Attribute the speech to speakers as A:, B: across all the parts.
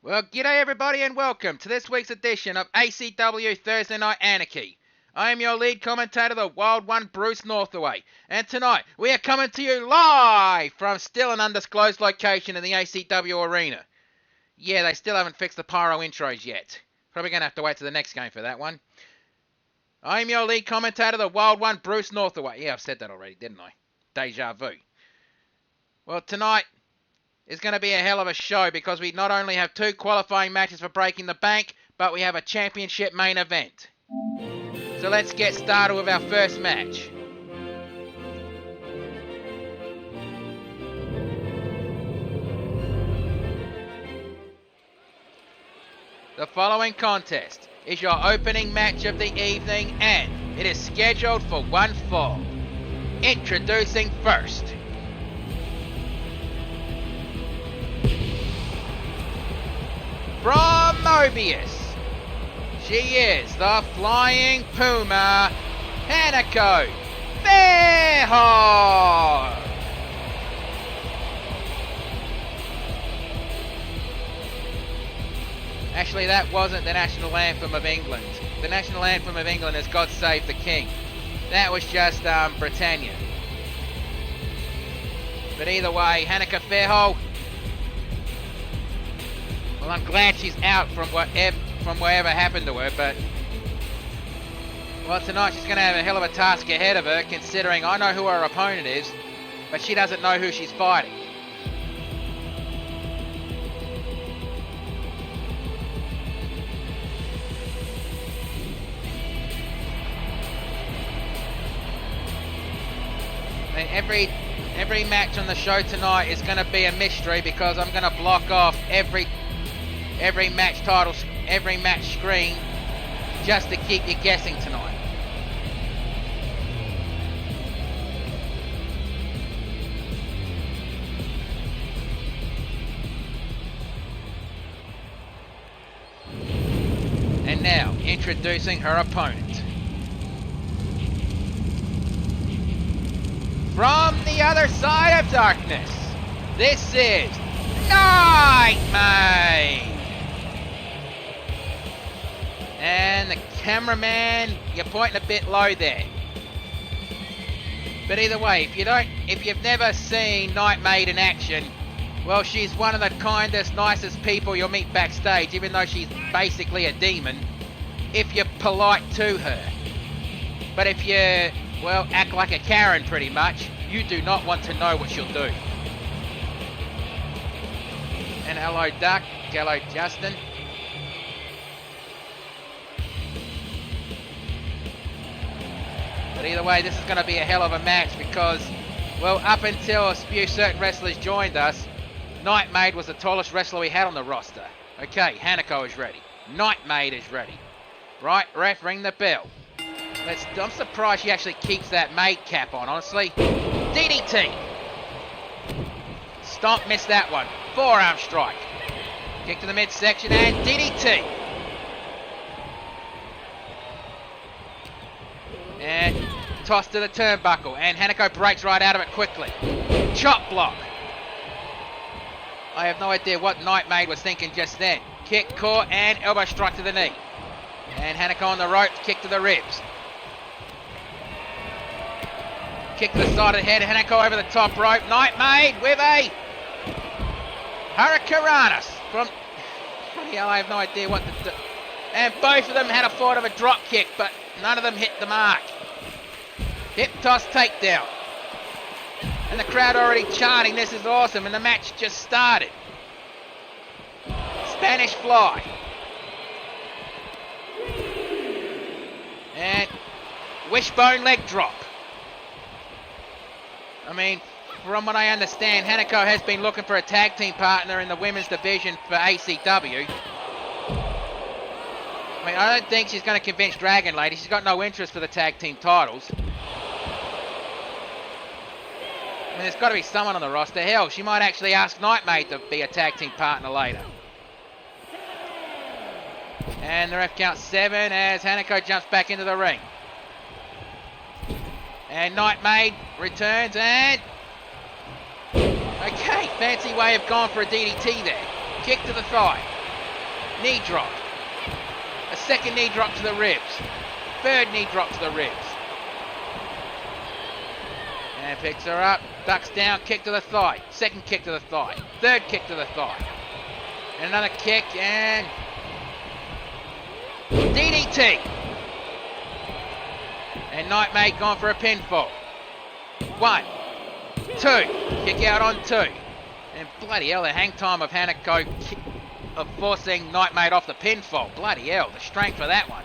A: Well, g'day everybody and welcome to this week's edition of ACW Thursday Night Anarchy. I am your lead commentator, the Wild One, Bruce Northaway, and tonight we are coming to you live from still an undisclosed location in the ACW arena. Yeah, they still haven't fixed the pyro intros yet. Probably going to have to wait to the next game for that one. I am your lead commentator, the Wild One, Bruce Northaway. Yeah, I've said that already, didn't I? Deja vu. Well, tonight is going to be a hell of a show because we not only have two qualifying matches for Breaking the Bank, but we have a championship main event. So let's get started with our first match. The following contest is your opening match of the evening and it is scheduled for one fall. Introducing first, from Mobius, she is the Flying Puma, Hanako Fairhall. Actually, that wasn't the national anthem of England. The national anthem of England is God Save the King. That was just Britannia. But either way, Hanako Fairhall, well, I'm glad she's out from whatever happened to her, but well, tonight she's going to have a hell of a task ahead of her, considering I know who her opponent is, but she doesn't know who she's fighting. And every match on the show tonight is going to be a mystery because I'm going to block off every match title, every match screen, just to keep you guessing tonight. And now, introducing her opponent. From the other side of darkness, this is Nightmare. And the cameraman, you're pointing a bit low there. But either way, if you've never seen Nightmaid in action, well, she's one of the kindest, nicest people you'll meet backstage, even though she's basically a demon, if you're polite to her. But if you, well, act like a Karen pretty much, you do not want to know what she'll do. And hello, Duck. Hello, Justin. But either way, this is going to be a hell of a match because, well, up until a few certain wrestlers joined us, Nightmaid was the tallest wrestler we had on the roster. Okay, Hanako is ready. Nightmaid is ready. Right, ref, ring the bell. I'm surprised she actually keeps that maid cap on, honestly. DDT. Stomp, missed that one. Forearm strike. Kick to the midsection and DDT. And toss to the turnbuckle. And Hanako breaks right out of it quickly. Chop block. I have no idea what Nightmaid was thinking just then. Kick, caught, and elbow strike to the knee. And Hanako on the ropes, kick to the ribs. Kick to the side of the head, Hanako over the top rope. Nightmaid with a Hurricanranus from... Yeah, I have no idea what to do. And both of them had a fight of a drop kick, but none of them hit the mark. Hip toss takedown. And the crowd already chanting, this is awesome, and the match just started. Spanish fly. And wishbone leg drop. I mean, from what I understand, Hanako has been looking for a tag team partner in the women's division for ACW. I mean, I don't think she's going to convince Dragon Lady. She's got no interest for the tag team titles. I mean, there's got to be someone on the roster. Hell, she might actually ask Nightmaid to be a tag team partner later. And the ref counts 7 as Hanako jumps back into the ring. And Nightmaid returns and... Okay, fancy way of going for a DDT there. Kick to the thigh. Knee drop. A second knee drop to the ribs. Third knee drop to the ribs. And picks her up, ducks down, kick to the thigh. Second kick to the thigh. Third kick to the thigh. And another kick and DDT. And Nightmate gone for a pinfall. 1, 2. Kick out on 2. And bloody hell, the hang time of Hanako of forcing Nightmate off the pinfall. Bloody hell, the strength for that one.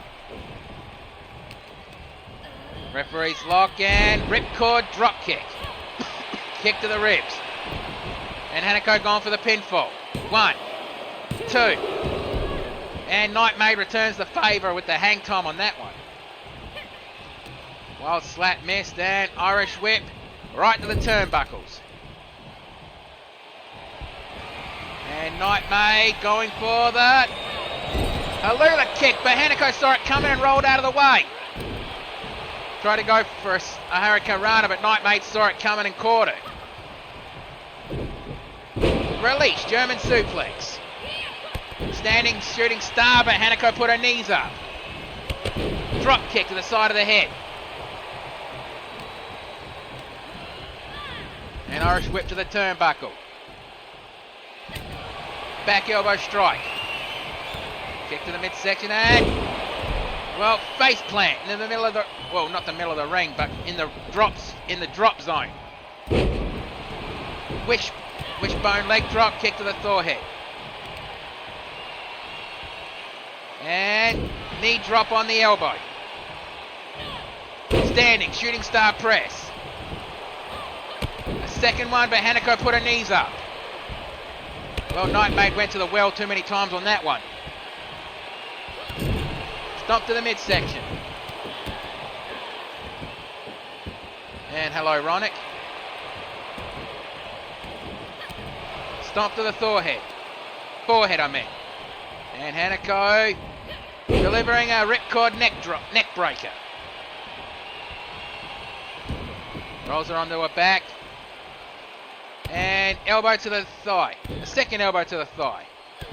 A: Referee's lock and ripcord drop kick. Kick to the ribs. And Hanako gone for the pinfall. 1, 2. And Nightmate returns the favour with the hang time on that one. Wild slap missed and Irish whip right to the turnbuckles. And Nightmate going for the Halula kick, but Hanako saw it coming and rolled out of the way. Tried to go for a Hurricane Rana, but Nightmate saw it coming and caught it. Release, German suplex. Standing shooting star, but Hanako put her knees up. Drop kick to the side of the head. And Irish whip to the turnbuckle. Back elbow strike. Kick to the midsection and, well, face plant in the middle of the, well, not the middle of the ring, but in the drop zone. Wishbone leg drop, kick to the forehead. And knee drop on the elbow. Standing, shooting star press. A second one, but Hanako put her knees up. Well, Nightmate went to the well too many times on that one. Stomp to the midsection. And hello, Ronick. Stomp to the forehead. Forehead, I mean. And Hanako delivering a ripcord neck breaker. Rolls her onto her back. And elbow to the thigh. A second elbow to the thigh.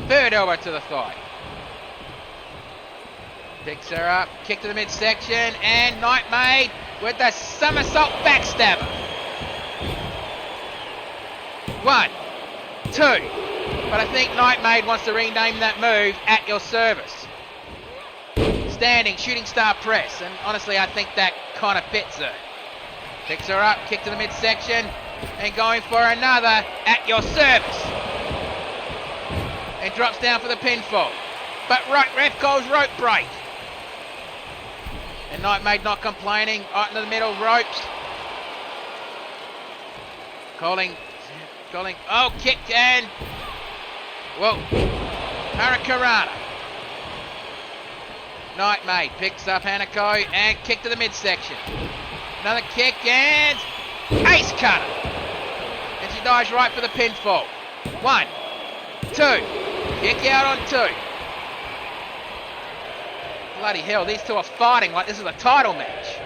A: Third elbow to the thigh. Picks her up. Kick to the midsection. And Nightmate with the somersault backstabber. 1, 2. But I think Nightmate wants to rename that move At Your Service. Standing, shooting star press. And honestly, I think that kind of fits her. Picks her up. Kick to the midsection. And going for another At Your Service. And drops down for the pinfall. But ref calls rope break. And Nightmate not complaining. Right into the middle ropes. Calling. Oh, kick and, well, Hurricanrana. Nightmate picks up Hanako and kick to the midsection. Another kick and ace cutter. And she dives right for the pinfall. 1, 2. Kick out on 2. Bloody hell, these two are fighting like this is a title match.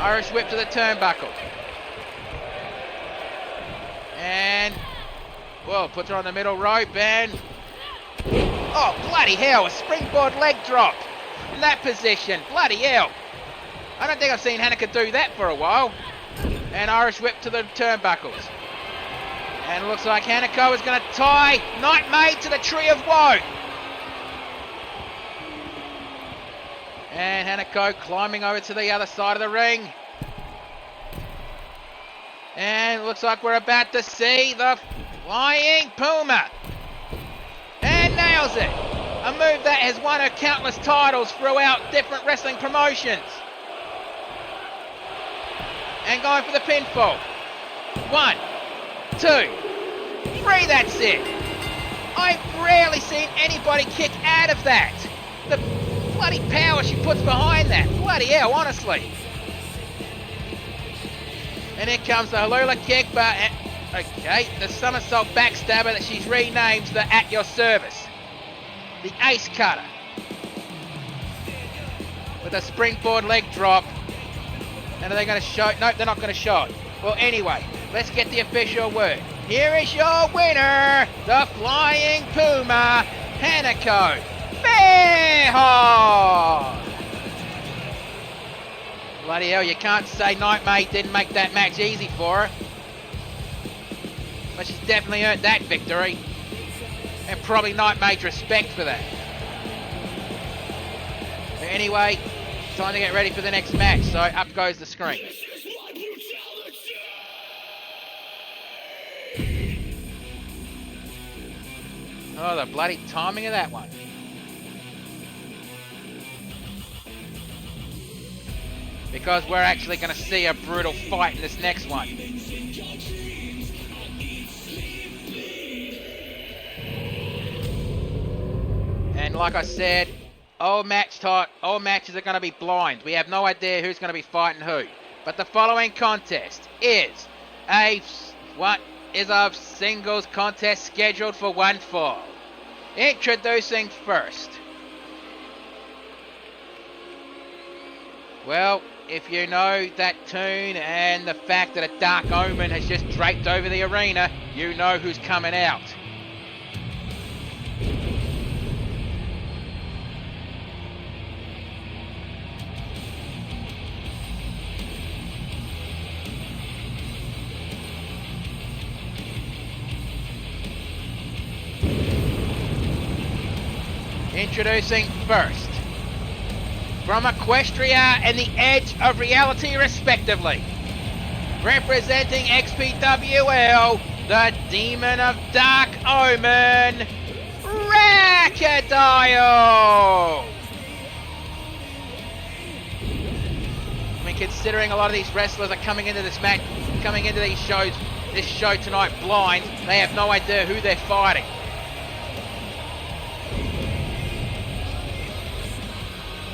A: Irish whip to the turnbuckle. And, well, puts her on the middle rope and, oh, bloody hell, a springboard leg drop in that position. Bloody hell. I don't think I've seen Hanako do that for a while. And Irish whip to the turnbuckles. And it looks like Hanako is going to tie Nightmate to the Tree of Woe. And Hanako climbing over to the other side of the ring. And it looks like we're about to see the Flying Puma. And nails it. A move that has won her countless titles throughout different wrestling promotions. And going for the pinfall. 1, 2, 3, that's it. I've rarely seen anybody kick out of that. The bloody power she puts behind that. Bloody hell, honestly. And here comes the Halula kick, but, okay, the somersault backstabber that she's renamed the At Your Service. The ace cutter. With a springboard leg drop. And are they going to show it? Nope, they're not going to show it. Well, anyway, let's get the official word. Here is your winner, the Flying Puma, Hanako Fairhall. Bloody hell, you can't say Nightmate didn't make that match easy for her. But she's definitely earned that victory. And probably Nightmate's respect for that. But anyway, time to get ready for the next match, so up goes the screen. Oh, the bloody timing of that one. Because we're actually going to see a brutal fight in this next one. And like I said, all matches are going to be blind. We have no idea who's going to be fighting who. But the following contest is a singles contest scheduled for one fall. Introducing first. Well, if you know that tune and the fact that a dark omen has just draped over the arena, you know who's coming out. Introducing first, from Equestria and the Edge of Reality respectively, representing XPWL, the Demon of Dark Omen, Crocodile! I mean, considering a lot of these wrestlers are coming into this match, coming into this show tonight blind, they have no idea who they're fighting.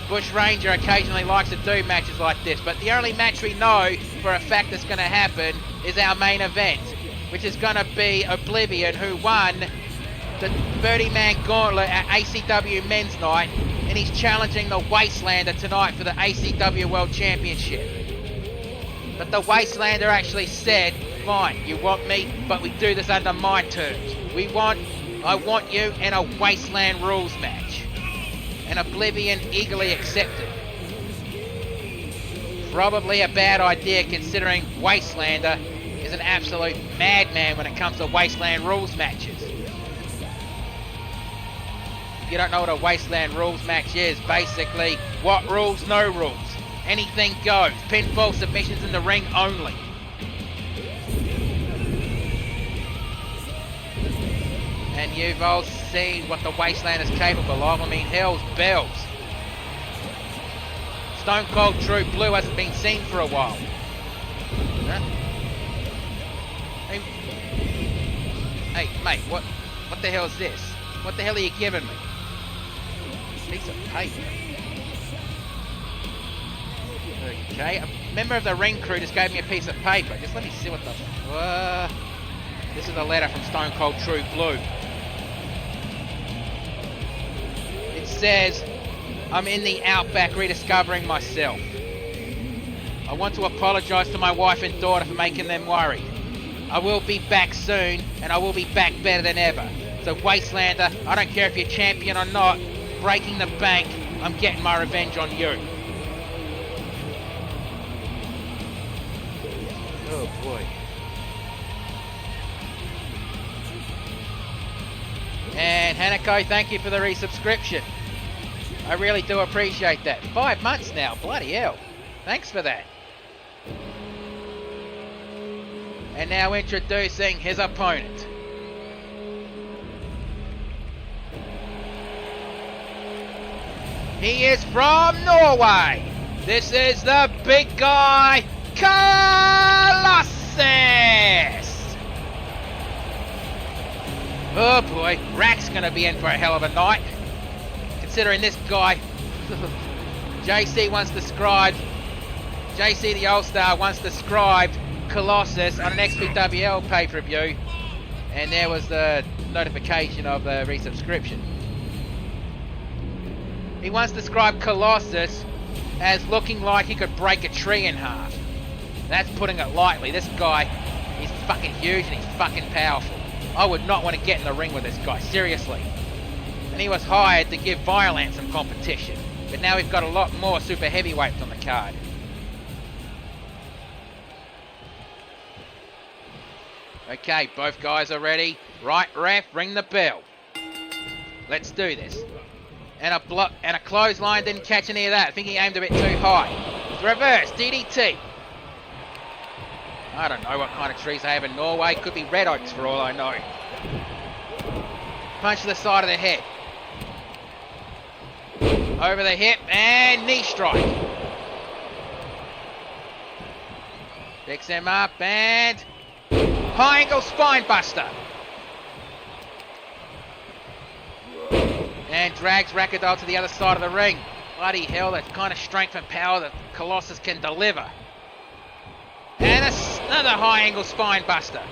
A: Bush Ranger occasionally likes to do matches like this, but the only match we know for a fact that's going to happen is our main event, which is going to be Oblivion, who won the 30-man gauntlet at ACW Men's Night, and he's challenging the Wastelander tonight for the ACW World Championship. But the Wastelander actually said, fine, you want me, but we do this under my terms. I want you in a Wasteland rules match. And Oblivion eagerly accepted. Probably a bad idea considering Wastelander is an absolute madman when it comes to Wasteland rules matches. If you don't know what a Wasteland rules match is, basically, what rules, no rules. Anything goes. Pinfall submissions in the ring only. And you've all seen what the Wasteland is capable of. I mean, hell's bells. Stone Cold True Blue hasn't been seen for a while. Huh? Hey, mate, what the hell is this? What the hell are you giving me? Piece of paper. Okay, a member of the ring crew just gave me a piece of paper. Just let me see what the... this is a letter from Stone Cold True Blue. It says, I'm in the outback rediscovering myself. I want to apologise to my wife and daughter for making them worry. I will be back soon, and I will be back better than ever. So Wastelander, I don't care if you're champion or not, breaking the bank, I'm getting my revenge on you. Oh boy. And Hanako, thank you for the resubscription. I really do appreciate that. 5 months now, bloody hell. Thanks for that. And now introducing his opponent. He is from Norway. This is the big guy, Colossus. Oh boy, Rack's going to be in for a hell of a night. Considering this guy, JC the All-Star once described Colossus on an XPWL pay-per-view, and there was the notification of the resubscription. He once described Colossus as looking like he could break a tree in half. That's putting it lightly. This guy is fucking huge and he's fucking powerful. I would not want to get in the ring with this guy, seriously. And he was hired to give Violence some competition. But now we've got a lot more super heavyweights on the card. Okay, both guys are ready. Right, ref, ring the bell. Let's do this. And a clothesline, didn't catch any of that. I think he aimed a bit too high. Reverse, DDT. I don't know what kind of trees they have in Norway. Could be red oaks for all I know. Punch to the side of the head. Over the hip and knee strike. Picks him up and high angle spine buster. And drags Rakadoll to the other side of the ring. Bloody hell, that kind of strength and power that Colossus can deliver. And another high angle spine buster.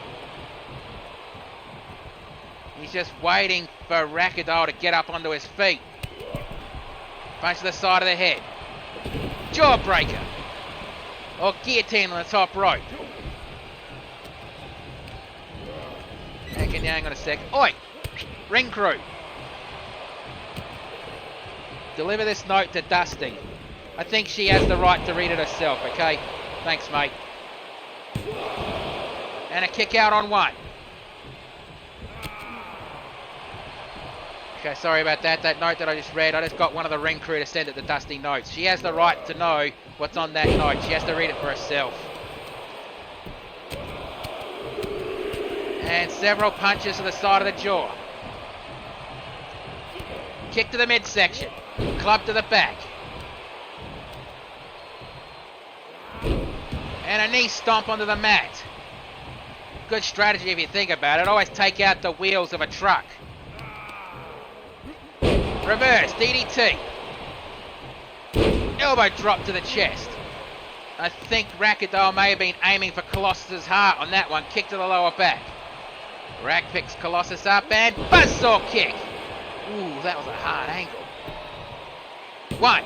A: He's just waiting for Rakadoll to get up onto his feet. Punch to the side of the head. Jawbreaker. Or guillotine on the top rope. Hang on a sec. Oi! Ring crew. Deliver this note to Dusty. I think she has the right to read it herself, okay? Thanks, mate. And a kick out on one. Okay, sorry about that. That note that I just read, I just got one of the ring crew to send it to Dusty Notes. She has the right to know what's on that note. She has to read it for herself. And several punches to the side of the jaw. Kick to the midsection. Club to the back. And a knee stomp onto the mat. Good strategy if you think about it. Always take out the wheels of a truck. Reverse, DDT. Elbow drop to the chest. I think Rakadoll may have been aiming for Colossus' heart on that one. Kick to the lower back. Rack picks Colossus up and buzzsaw kick. Ooh, that was a hard angle. 1,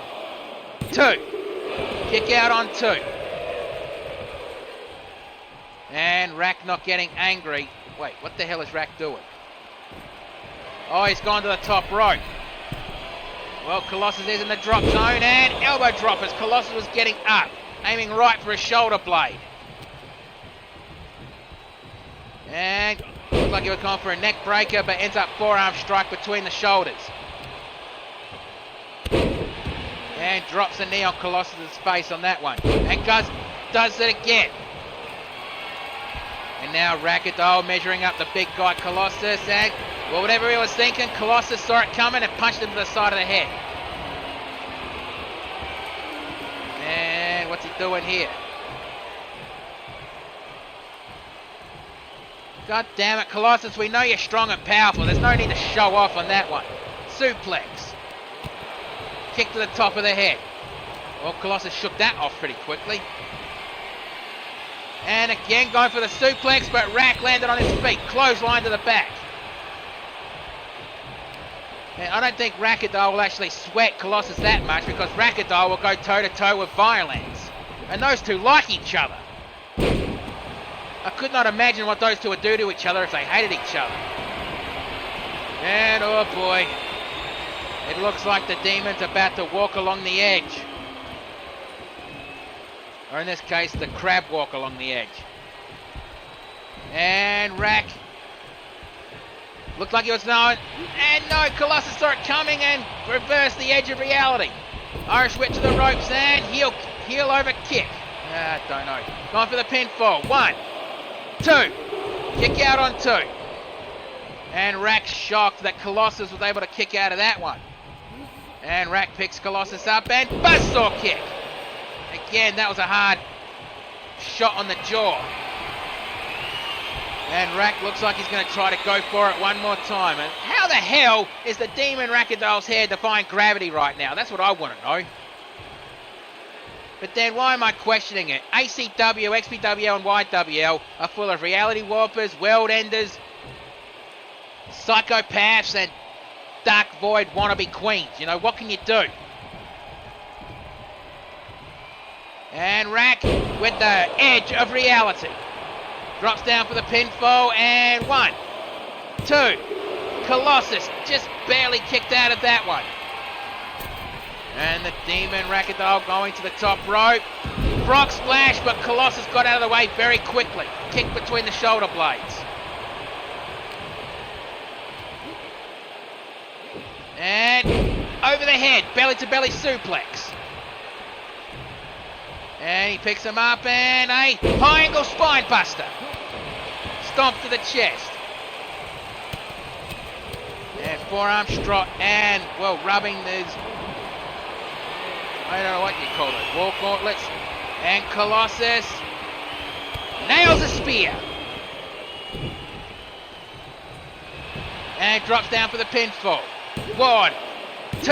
A: 2. Kick out on 2. And Rack not getting angry. Wait, what the hell is Rack doing? Oh, he's gone to the top rope. Well, Colossus is in the drop zone and elbow drop as Colossus was getting up, aiming right for his shoulder blade. And looks like he was going for a neck breaker, but ends up forearm strike between the shoulders. And drops a knee on Colossus' face on that one. And Gus does it again. And now Rakadoll measuring up the big guy Colossus, and well, whatever he was thinking, Colossus saw it coming and punched him to the side of the head. And what's he doing here? God damn it, Colossus, we know you're strong and powerful. There's no need to show off on that one. Suplex. Kick to the top of the head. Well, Colossus shook that off pretty quickly. And again going for the suplex, but Rack landed on his feet. Clothesline to the back. And I don't think Rakadoll will actually sweat Colossus that much because Rakadoll will go toe-to-toe with Violence. And those two like each other. I could not imagine what those two would do to each other if they hated each other. And oh boy, it looks like the Demon's about to walk along the edge. Or in this case, the crab walk along the edge. And Rack looked like he was knowing. And no, Colossus saw it coming and reversed the edge of reality. Irish whip to the ropes and heel over kick. Don't know. Going for the pinfall. 1, 2. Kick out on 2. And Rack's shocked that Colossus was able to kick out of that one. And Rack picks Colossus up and buzzsaw kick. Again, that was a hard shot on the jaw. And Rack looks like he's going to try to go for it one more time. And how the hell is the Demon Rakadoll's hair defying gravity right now? That's what I want to know. But then why am I questioning it? ACW, XPW and YWL are full of reality warpers, world enders, psychopaths and dark void wannabe queens. You know, what can you do? And Rack with the edge of reality. Drops down for the pinfall, and 1, 2. Colossus just barely kicked out of that one. And the Demon Ragdoll going to the top rope. Frog splash, but Colossus got out of the way very quickly. Kick between the shoulder blades. And over the head, belly to belly suplex. And he picks him up, and a high angle spine buster. Stomp to the chest. And forearm strut, and well, rubbing these, I don't know what you call it, wall gauntlets. And Colossus nails a spear. And drops down for the pinfall. 1, 2.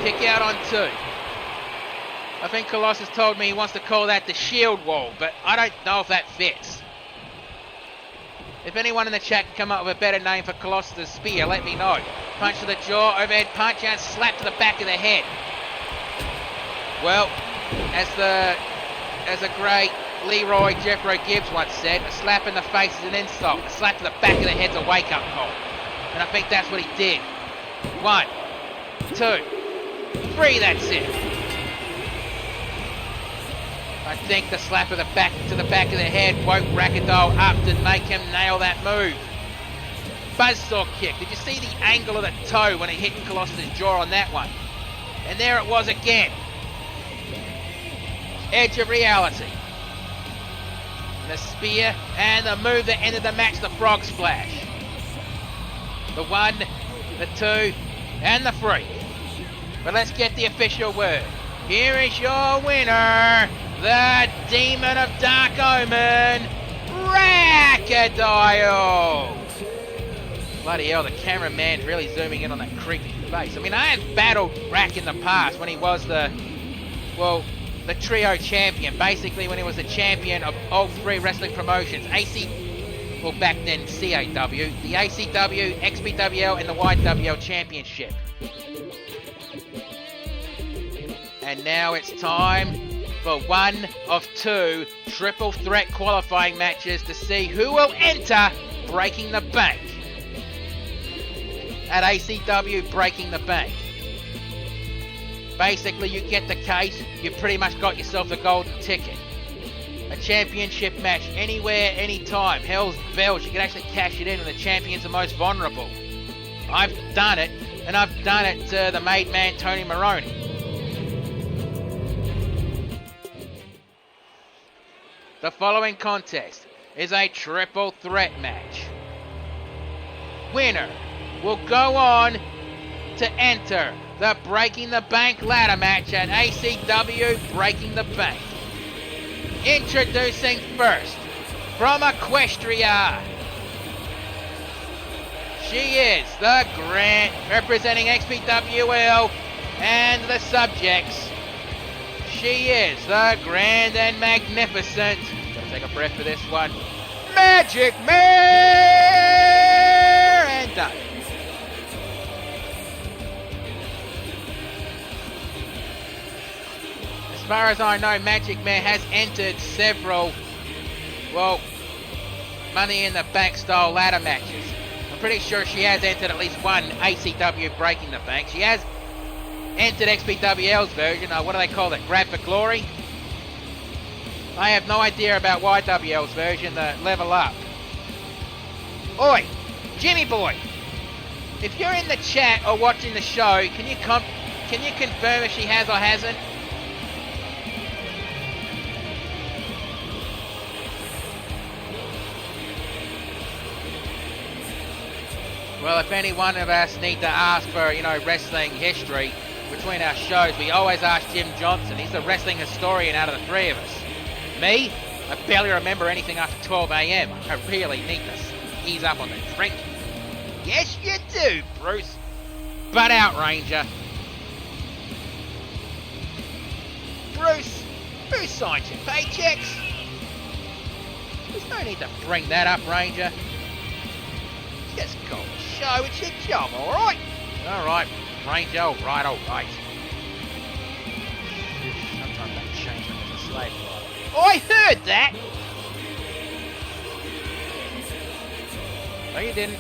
A: Kick out on 2. I think Colossus told me he wants to call that the shield wall, but I don't know if that fits. If anyone in the chat can come up with a better name for Colossus' spear, let me know. Punch to the jaw, overhead punch, and slap to the back of the head. Well, as a great Leroy Jeffro Gibbs once said, a slap in the face is an insult. A slap to the back of the head's a wake-up call. And I think that's what he did. 1, 2, 3, that's it. I think the slap of the back to the back of the head woke Ragdoll up to make him nail that move. Buzzsaw kick. Did you see the angle of the toe when it hit Colossus' jaw on that one? And there it was again. Edge of reality. And the spear and the move that ended the match, the frog splash. The 1, the 2, and the 3. But let's get the official word. Here is your winner, the Demon of Dark Omen, Ragdoll. Bloody hell, the cameraman's really zooming in on that creepy face. I mean, I had battled Rack in the past when he was the trio champion, basically when he was the champion of all 3 wrestling promotions, back then CAW, the ACW, XPWL, and the YWL championship. And now it's time for one of 2 triple threat qualifying matches to see who will enter Breaking the Bank. At ACW Breaking the Bank. Basically, you get the case, you pretty much got yourself the golden ticket. A championship match, anywhere, anytime. Hell's bells, you can actually cash it in when the champion's the most vulnerable. I've done it, and I've done it to the made man Tony Maroney. The following contest is a triple threat match. Winner will go on to enter the Breaking the Bank ladder match at ACW Breaking the Bank. Introducing first, from Equestria, she is the Grand, representing XPWL and the subjects. She is the Grand and Magnificent, gotta take a breath for this one, Magic Mare, and done. As far as I know, Magic Mare has entered several, Money in the Bank style ladder matches. I'm pretty sure she has entered at least one ACW Breaking the Bank. She has entered XPWL's version, what do they call it, Grab for Glory? I have no idea about YWL's version, the Level Up. Oi, Jimmy boy, if you're in the chat or watching the show, can you confirm if she has or hasn't? Well, if any one of us need to ask for, wrestling history between our shows, we always ask Jim Johnson. He's the wrestling historian out of the 3 of us. Me, I barely remember anything after 12 a.m. I really need to ease up on the drink. Yes, you do, Bruce. Butt out, Ranger. Bruce, who signed your paychecks? There's no need to bring that up, Ranger. Just go to the show, it's your job, alright? Alright, Ranger, alright. Sometimes that change when there's a slave driver. I heard that! No, you didn't.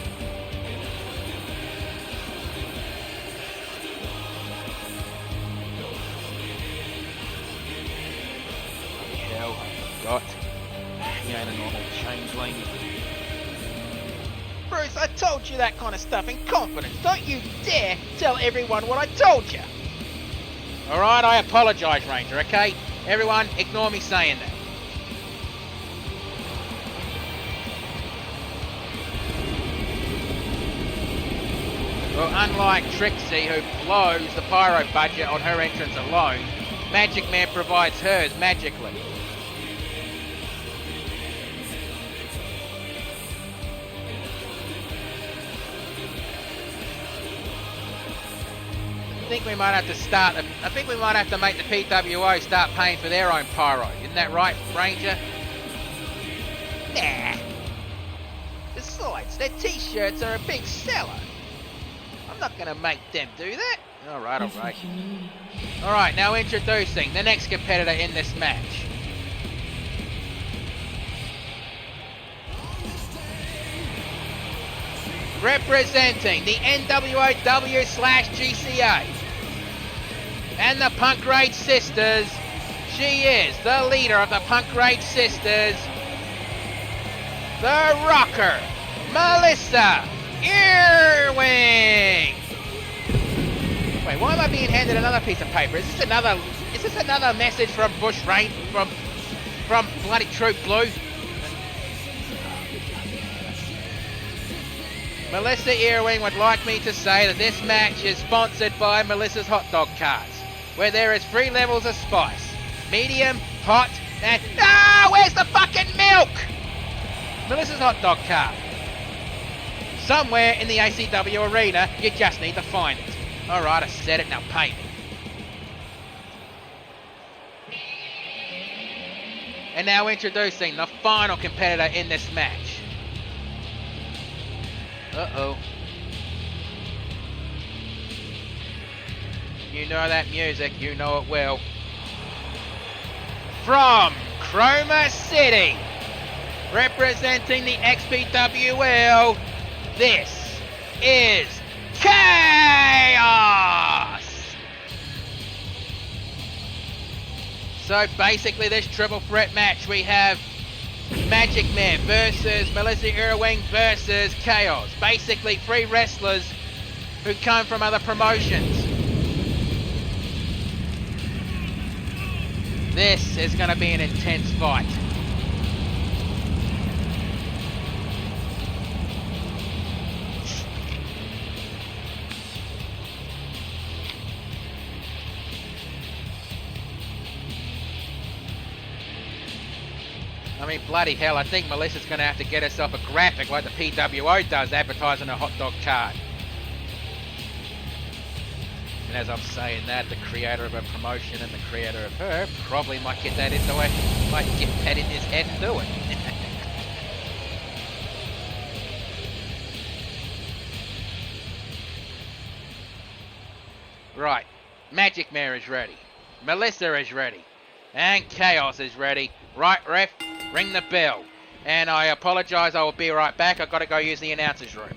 A: Hell, I got. He ain't a normal changeling. Bruce, I told you that kind of stuff in confidence. Don't you dare tell everyone what I told you. Alright, I apologise, Ranger, okay? Everyone, ignore me saying that. Well, unlike Trixie, who blows the pyro budget on her entrance alone, Magic Man provides hers magically. I think we might have to make the PWO start paying for their own pyro. Isn't that right, Ranger? Nah. Besides, their t-shirts are a big seller. I'm not going to make them do that. Alright. Alright, now introducing the next competitor in this match. Representing the NWOW/GCA and the Punk Rage Sisters, she is the leader of the Punk Rage Sisters, the rocker, Melissa Earwing. Wait, why am I being handed another piece of paper? Is this another message from Bush Rain, from Bloody Troop Blue? Melissa Earwing would like me to say that this match is sponsored by Melissa's Hot Dog Carts, where there is 3 levels of spice. Medium, hot, and... Ah! Where's the fucking milk? Melissa's Hot Dog Cart. Somewhere in the ACW arena, you just need to find it. Alright, I said it, now pay me. And now introducing the final competitor in this match. Uh-oh. You know that music, you know it well. From Chroma City, representing the XPWL, this is Chaos! So basically this triple threat match, we have Magic Man versus Melissa Earwing versus Chaos. Basically 3 wrestlers who come from other promotions. This is going to be an intense fight. I mean, bloody hell, I think Melissa's going to have to get herself a graphic like the PWO does, advertising a hot dog cart. And as I'm saying that, the creator of a promotion and the creator of her probably might get that in his head and do it. Right, Magic Mare is ready. Melissa is ready. And Chaos is ready. Right, ref, ring the bell. And I apologise, I will be right back. I've got to go use the announcer's room.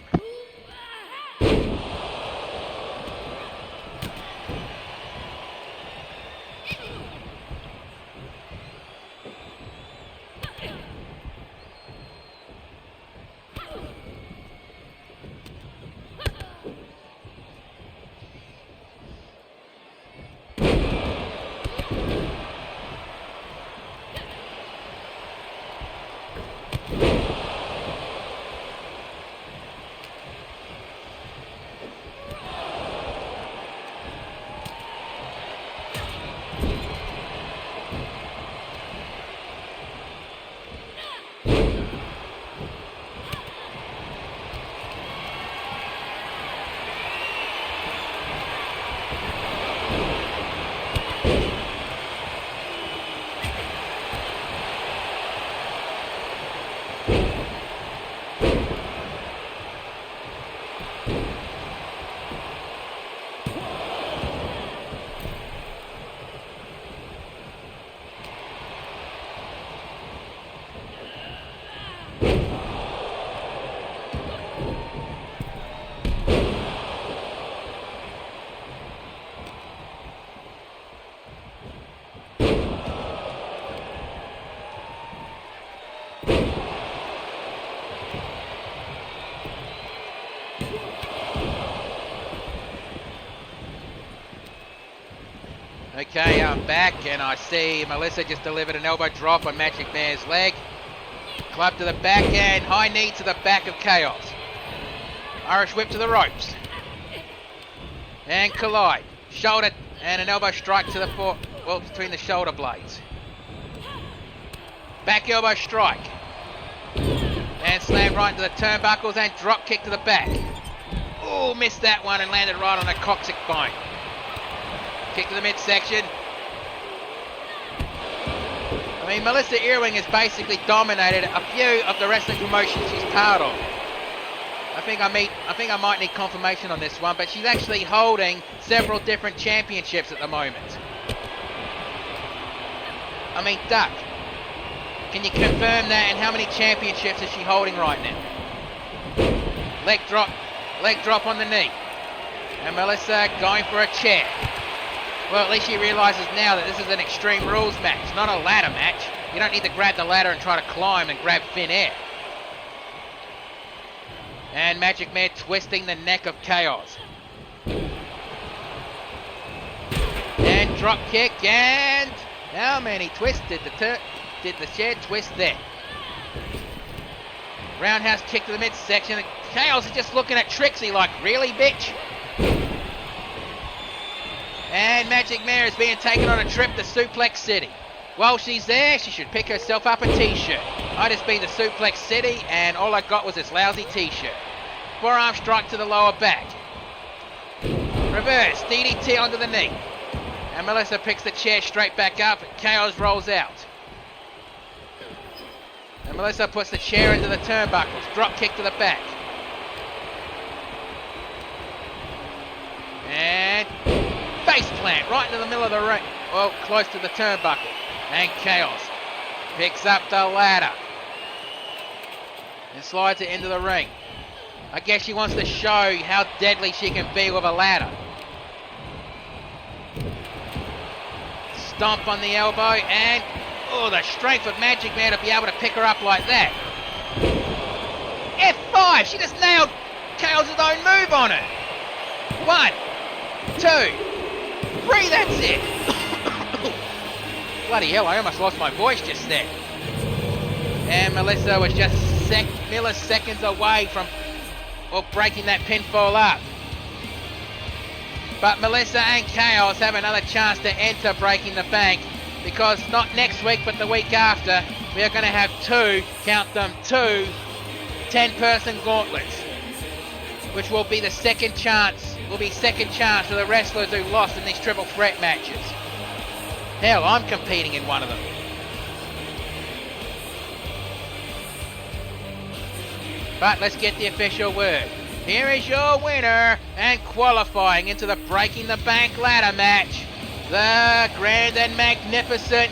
A: Okay, I'm back, and I see Melissa just delivered an elbow drop on Magic Mare's leg. Club to the back and high knee to the back of Chaos. Irish whip to the ropes. And collide. Shoulder and an elbow strike to the between the shoulder blades. Back elbow strike. And slam right into the turnbuckles and drop kick to the back. Oh, missed that one and landed right on a coccyx bone. Kick to the midsection. I mean, Melissa Earwing has basically dominated a few of the wrestling promotions she's part of. I think I might need confirmation on this one, but she's actually holding several different championships at the moment. I mean, Duck, can you confirm that, and how many championships is she holding right now? Leg drop on the knee. And Melissa going for a chair. Well, at least she realises now that this is an Extreme Rules match, not a ladder match. You don't need to grab the ladder and try to climb and grab thin air. And Magic Mare twisting the neck of Chaos. And drop kick, and how many twists did the chair twist there? Roundhouse kick to the midsection. Chaos is just looking at Trixie like, really, bitch? And Magic Mare is being taken on a trip to Suplex City. While she's there, she should pick herself up a t-shirt. I just been to Suplex City and all I got was this lousy t-shirt. Forearm strike to the lower back. Reverse, DDT onto the knee. And Melissa picks the chair straight back up. Chaos rolls out. And Melissa puts the chair into the turnbuckles. Drop kick to the back. And face plant right into the middle of the ring. Well, close to the turnbuckle. And Chaos picks up the ladder. And slides it into the ring. I guess she wants to show how deadly she can be with a ladder. Stomp on the elbow and, oh, the strength of Magic Man to be able to pick her up like that. F5, she just nailed Chaos' own move on her. 1, 2, 3, that's it. Bloody hell, I almost lost my voice just then. And Melissa was just milliseconds away from breaking that pinfall up. But Melissa and Chaos have another chance to enter Breaking the Bank, because not next week but the week after we are going to have two 10-person gauntlets, which will be the second chance for the wrestlers who lost in these triple threat matches. Hell, I'm competing in one of them. But let's get the official word. Here is your winner and qualifying into the Breaking the Bank ladder match, the grand and magnificent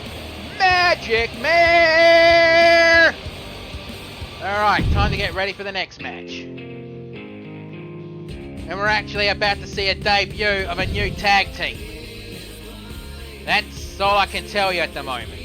A: Magic Mare! Alright, time to get ready for the next match. And we're actually about to see a debut of a new tag team. That's all I can tell you at the moment.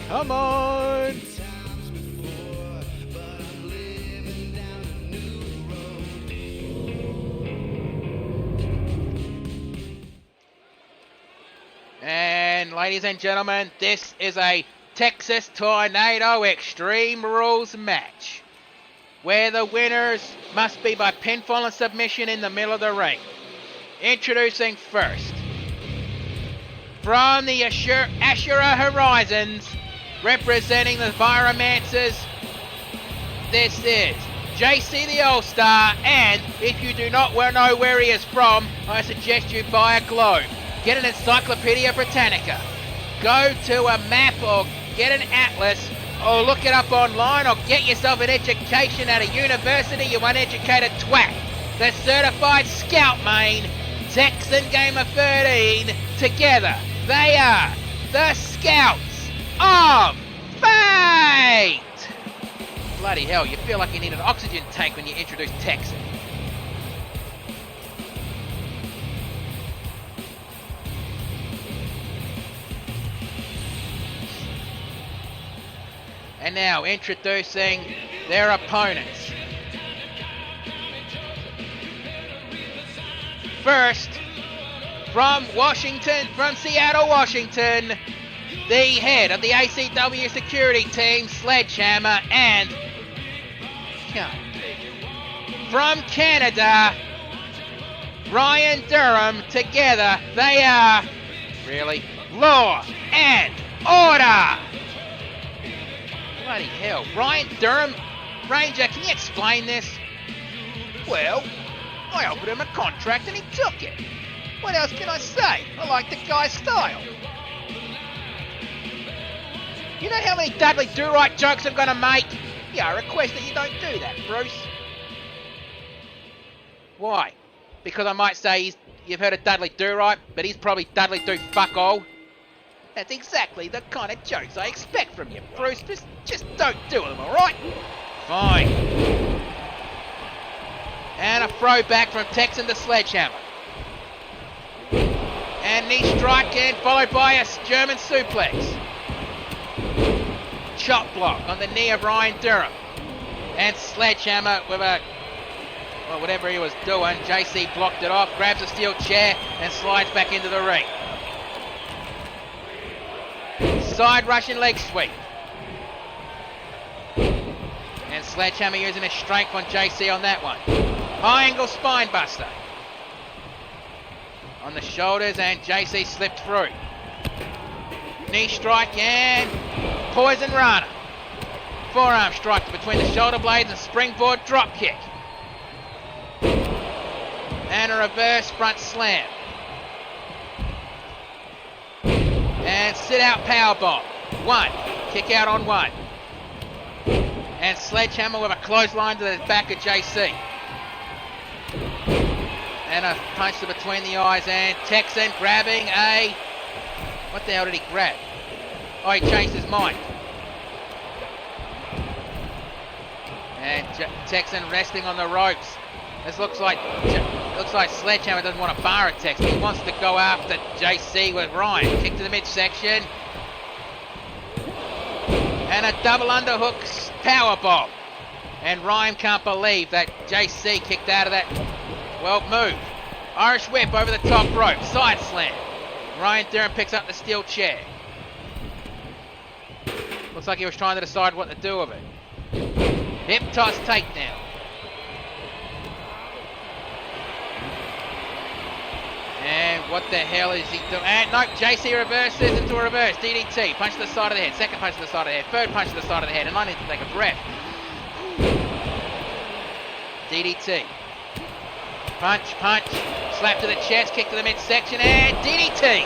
A: Come on! And ladies and gentlemen, this is a Texas Tornado Extreme Rules match, where the winners must be by pinfall and submission in the middle of the ring. Introducing first, from the Ashura Horizons, representing the Viromancers, this is JC the All-Star, and if you do not know where he is from, I suggest you buy a globe. Get an Encyclopedia Britannica. Go to a map or get an atlas, or look it up online, or get yourself an education at a university, you uneducated twat. The certified scout main, Texan Gamer 13, together they are the Scouts of Fame! Bloody hell, you feel like you need an oxygen tank when you introduce Texan. And now introducing their opponents. First, from Seattle, Washington, the head of the ACW security team, Sledgehammer, and from Canada, Ryan Durham. Together, they are Law and Order. Bloody hell. Ryan Durham, Ranger, can you explain this? Well, I offered him a contract and he took it. What else can I say? I like the guy's style. You know how many Dudley Do-Right jokes I'm going to make? Yeah, I request that you don't do that, Bruce. Why? Because I might say you've heard of Dudley Do-Right, but he's probably Dudley Do-Fuck-All. That's exactly the kind of jokes I expect from you, Bruce. Just don't do them, alright? Fine. And a throwback from Texan to Sledgehammer. And knee strike in, followed by a German suplex. Chop block on the knee of Ryan Durham. And Sledgehammer with whatever he was doing. JC blocked it off, grabs a steel chair, and slides back into the ring. Side Russian leg sweep. And Sledgehammer using his strength on JC on that one. High angle spine buster. On the shoulders, and JC slipped through. Knee strike and poison rana. Forearm strike between the shoulder blades and springboard drop kick. And a reverse front slam. And sit out powerbomb. One. Kick out on one. And Sledgehammer with a clothesline to the back of JC. And a punch to between the eyes, and Texan grabbing a... What the hell did he grab? Oh, he changed his mind. And Texan resting on the ropes. This looks like Sledgehammer doesn't want to bar at Texan. He wants to go after JC with Ryan. Kick to the midsection. And a double underhook powerbomb. And Ryan can't believe that JC kicked out of that... Well, move. Irish whip over the top rope. Side slam. Ryan Durham picks up the steel chair. Looks like he was trying to decide what to do with it. Hip toss takedown. And what the hell is he doing? And nope, JC reverses into a reverse. DDT. Punch to the side of the head. Second punch to the side of the head. Third punch to the side of the head. And I need to take a breath. DDT. Punch, punch, slap to the chest, kick to the midsection, and DDT.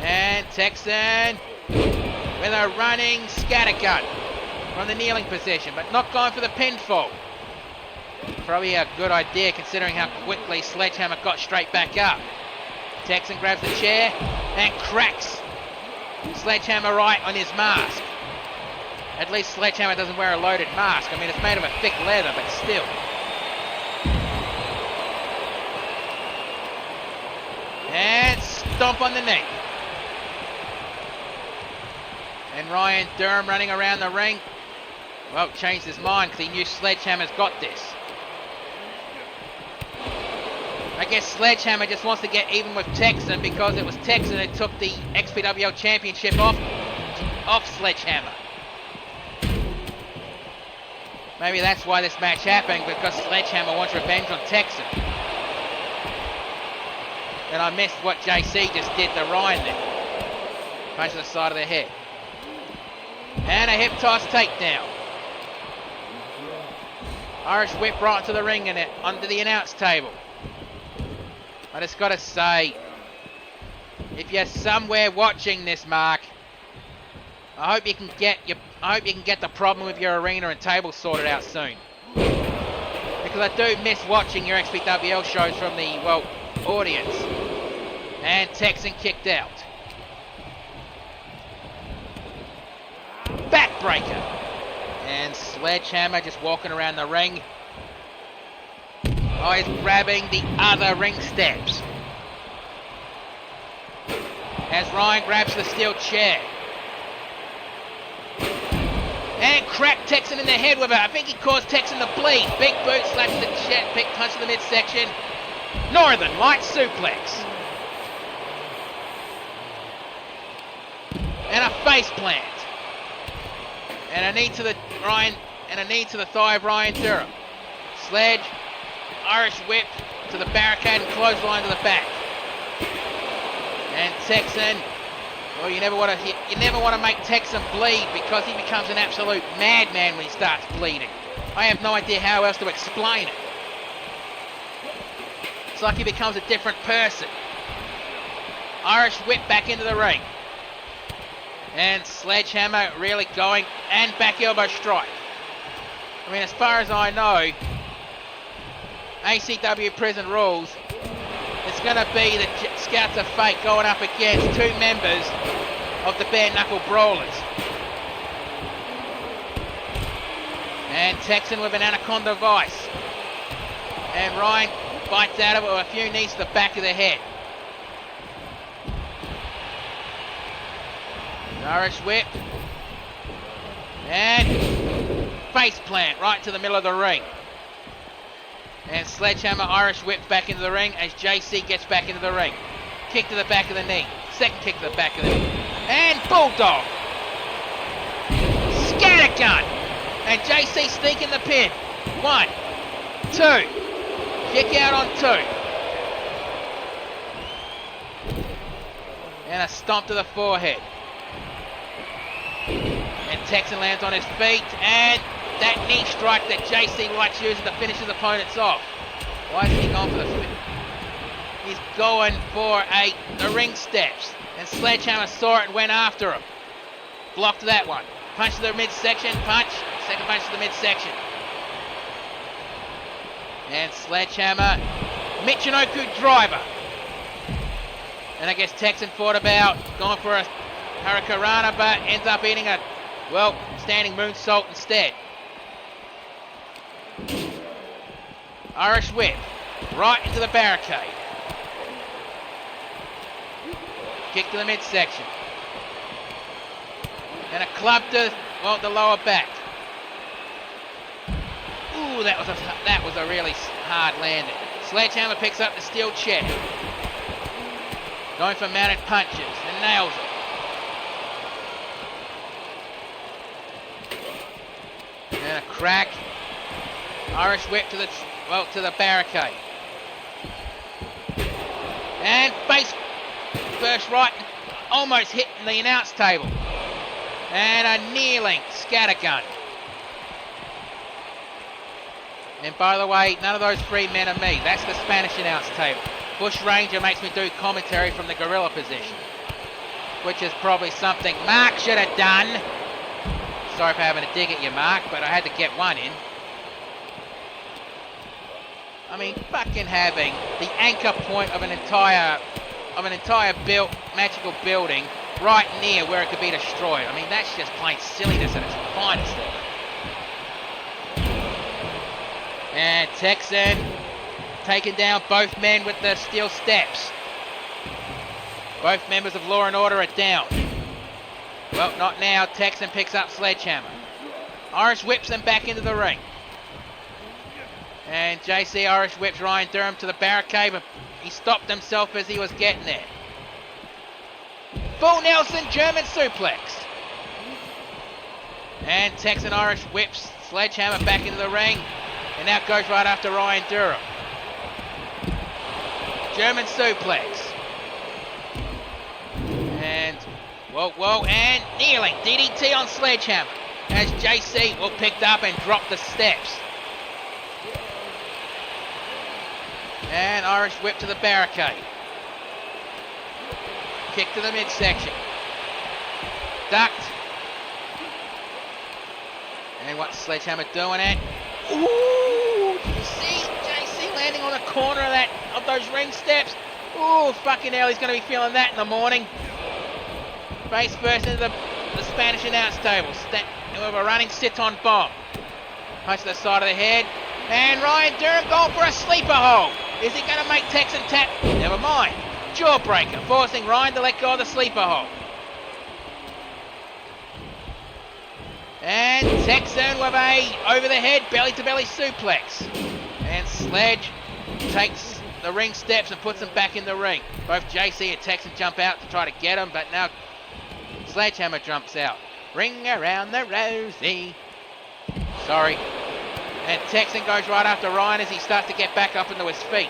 A: And Texan with a running scattergun from the kneeling position, but not going for the pinfall. Probably a good idea considering how quickly Sledgehammer got straight back up. Texan grabs the chair and cracks Sledgehammer right on his mask. At least Sledgehammer doesn't wear a loaded mask. I mean, it's made of a thick leather, but still. And stomp on the knee. And Ryan Durham running around the ring. Well, changed his mind because he knew Sledgehammer's got this. I guess Sledgehammer just wants to get even with Texan because it was Texan that took the XPWL Championship off Sledgehammer. Maybe that's why this match happened, because Sledgehammer wants revenge on Texan. And I missed what JC just did to Ryan there. Punch to the side of the head. And a hip toss takedown. Irish whip right into the ring and under the announce table. I just got to say, if you're somewhere watching this, Mark, I hope you can get the problem with your arena and table sorted out soon. Because I do miss watching your XPWL shows from the, well, audience. And Texan kicked out. breaker. And Sledgehammer just walking around the ring. Oh, he's grabbing the other ring steps. As Ryan grabs the steel chair. And cracked Texan in the head with it. I think he caused Texan to bleed. Big boot slaps the chair, big punch to the midsection. Northern Light suplex. And a face plant. And a knee to the thigh of Ryan Durham. Sledge, Irish whip to the barricade and clothesline to the back. And Texan, well, you never want to make Texan bleed because he becomes an absolute madman when he starts bleeding. I have no idea how else to explain it. It's like he becomes a different person. Irish whip back into the ring. And Sledgehammer really going, and back elbow strike. I mean, as far as I know, ACW Prison Rules, it's going to be the Scouts of Fate going up against two members of the Bare Knuckle Brawlers. And Texan with an Anaconda Vice. And Ryan bites out of it with a few knees to the back of the head. Irish whip. And face plant right to the middle of the ring. And Sledgehammer Irish whip back into the ring as JC gets back into the ring. Kick to the back of the knee. Second kick to the back of the knee. And Bulldog. Scattergun. And JC sneaking the pin. 1, 2. Kick out on 2. And a stomp to the forehead. And Texan lands on his feet, and that knee strike that JC likes using to finish his opponents off. Why isn't he going for the finish? He's going for the ring steps, and Sledgehammer saw it and went after him. Blocked that one. Punch to the midsection, punch. Second punch to the midsection. And Sledgehammer, Michinoku driver. And I guess Texan thought about going for a Hurricanrana, but ends up eating a, well, standing moonsault instead. Irish whip, right into the barricade. Kick to the midsection. And a club to, well, the lower back. Ooh, that was a really hard landing. Sledgehammer picks up the steel chair. Going for mounted punches and nails it. And a crack. Irish whip to the barricade. And face first right, almost hitting the announce table. And a kneeling scattergun. And by the way, none of those three men are me. That's the Spanish announce table. Bush Ranger makes me do commentary from the gorilla position, which is probably something Mark should have done. Sorry for having a dig at you, Mark, but I had to get one in. I mean, fucking having the anchor point of an entire magical building right near where it could be destroyed. I mean, that's just plain silliness at its finest there. And Texan taking down both men with the steel steps. Both members of Law and Order are down. Well, not now. Texan picks up Sledgehammer. Irish whips them back into the ring. And JC Irish whips Ryan Durham to the barricade, but he stopped himself as he was getting there. Full Nelson German suplex. And Texan Irish whips Sledgehammer back into the ring. And now goes right after Ryan Durham. German suplex. And, whoa, and kneeling. DDT on Sledgehammer. As JC will picked up and dropped the steps. And Irish whip to the barricade. Kick to the midsection. Ducked. And what's Sledgehammer doing it? Ooh! Did you see JC landing on the corner of those ring steps? Ooh, fucking hell, he's going to be feeling that in the morning. Face first into the the Spanish announce table with a running sit-on bomb. Punch to the side of the head. And Ryan Durham going for a sleeper hold. Is he going to make Texan tap? Never mind. Jawbreaker, forcing Ryan to let go of the sleeper hold. And Texan with a over-the-head, belly-to-belly suplex. And Sledge takes the ring steps and puts them back in the ring. Both JC and Texan jump out to try to get him, but now Sledgehammer jumps out. Ring around the rosy. Sorry. And Texan goes right after Ryan as he starts to get back up into his feet.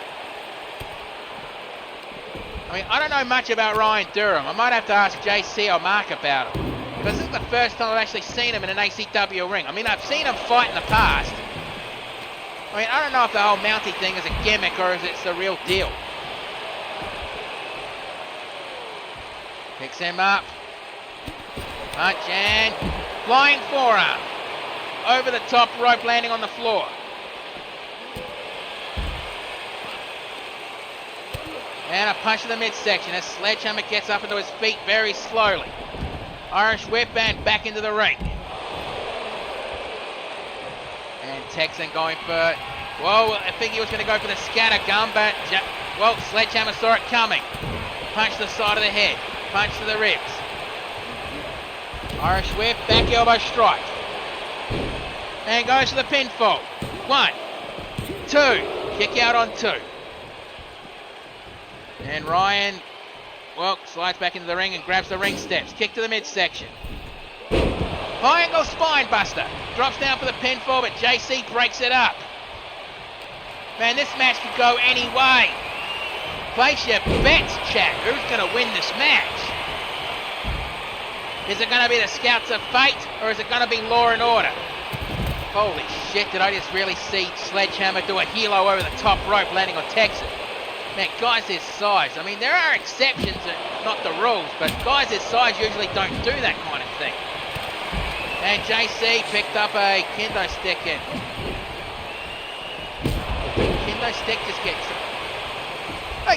A: I mean, I don't know much about Ryan Durham. I might have to ask JC or Mark about him. Because this is the first time I've actually seen him in an ACW ring. I mean, I've seen him fight in the past. I mean, I don't know if the whole Mountie thing is a gimmick or if it's the real deal. Picks him up. Punch and flying forearm. Over the top rope, landing on the floor. And a punch to the midsection as Sledgehammer gets up into his feet very slowly. Irish whip and back into the ring. And Texan going for... Whoa, I think he was going to go for the scatter gun, but... Well, Sledgehammer saw it coming. Punch to the side of the head. Punch to the ribs. Irish whip, back elbow strike. And goes to the pinfall. 1, 2. Kick out on 2. And Ryan, well, slides back into the ring and grabs the ring steps. Kick to the midsection. High angle spine buster. Drops down for the pinfall, but JC breaks it up. Man, this match could go any way. Place your bets, chat. Who's going to win this match? Is it going to be the Scouts of Fate, or is it going to be Law and Order? Holy shit, did I just really see Sledgehammer do a helo over the top rope, landing on Texan. Man, guys this size, I mean, there are exceptions, not the rules, but guys this size usually don't do that kind of thing. And JC picked up a kendo stick in. Kendo stick just gets...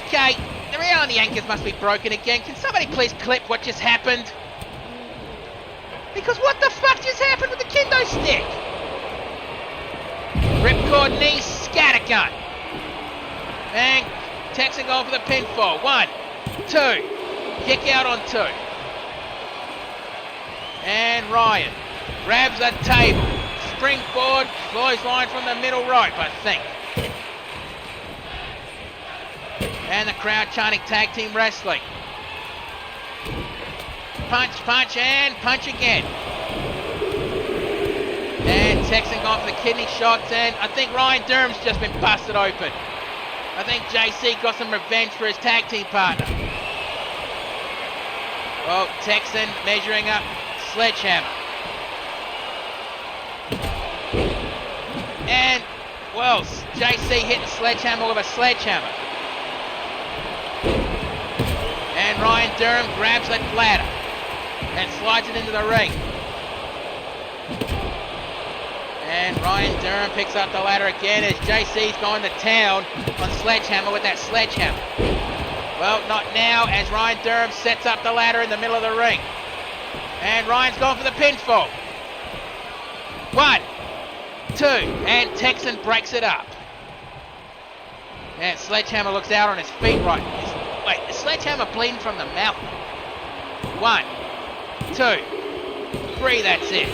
A: Okay, the rear on the anchors must be broken again. Can somebody please clip what just happened? Because what the fuck just happened with the kendo stick? Ripcord knee, scattergun. And Texan going for the pinfall. 1, 2. Kick out on 2. And Ryan grabs the table. Springboard, clothesline from the middle rope, I think. And the crowd chanting tag team wrestling. Punch, punch, and punch again. And Texan going for the kidney shots, and I think Ryan Durham's just been busted open. I think JC got some revenge for his tag team partner. Well, Texan measuring up Sledgehammer. And, well, JC hitting Sledgehammer with a sledgehammer. And Ryan Durham grabs that ladder and slides it into the ring. And Ryan Durham picks up the ladder again as JC's going to town on Sledgehammer with that sledgehammer. Well, not now, as Ryan Durham sets up the ladder in the middle of the ring. And Ryan's going for the pinfall. 1, 2, and Texan breaks it up. And Sledgehammer looks out on his feet right. Wait, is Sledgehammer bleeding from the mouth? 1, 2, 3, that's it.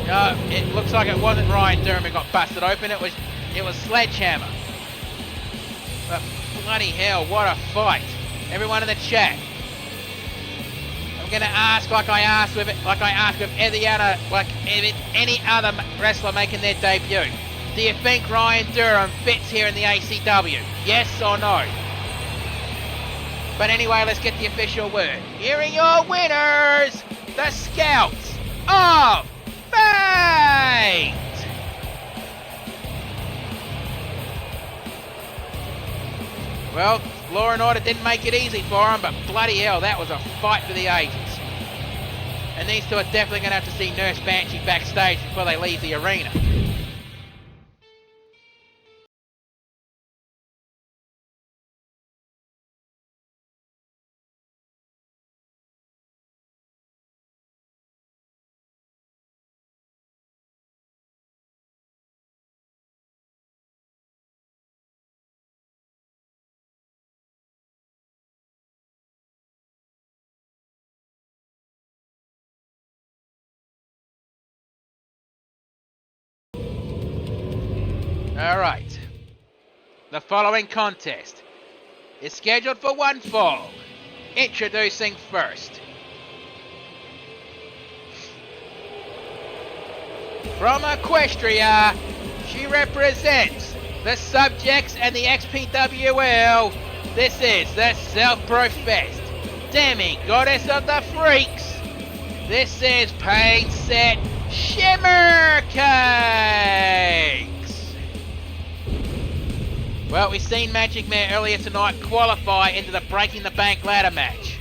A: No, it looks like it wasn't Ryan Durham who got busted open. It was Sledgehammer. But bloody hell, what a fight! Everyone in the chat, I'm gonna ask like I asked with any other wrestler making their debut. Do you think Ryan Durham fits here in the ACW? Yes or no? But anyway, let's get the official word. Here are your winners, the Scouts of Fate! Well, Law and Order didn't make it easy for them, but bloody hell, that was a fight for the ages. And these two are definitely going to have to see Nurse Banshee backstage before they leave the arena. Alright. The following contest is scheduled for one fall. Introducing first. From Equestria, she represents the Subjects and the XPWL. This is the self-professed demi-goddess of the freaks. This is Pain Set Shimmer Cakes. Well, we've seen Magic Man earlier tonight qualify into the Breaking the Bank ladder match.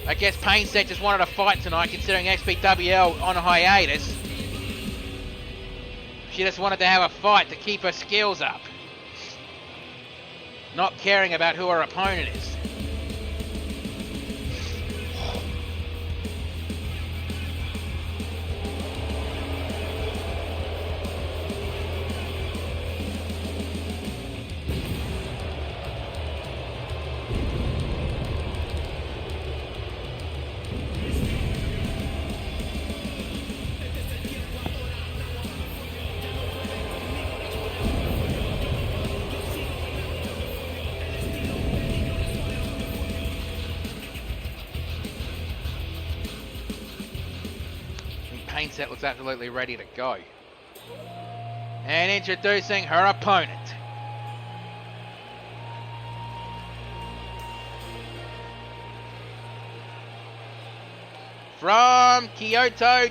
A: I guess Pain Set just wanted a fight tonight, considering XPWL on a hiatus. She just wanted to have a fight to keep her skills up, not caring about who her opponent is. Pain Set looks absolutely ready to go. And introducing her opponent. From Kyoto,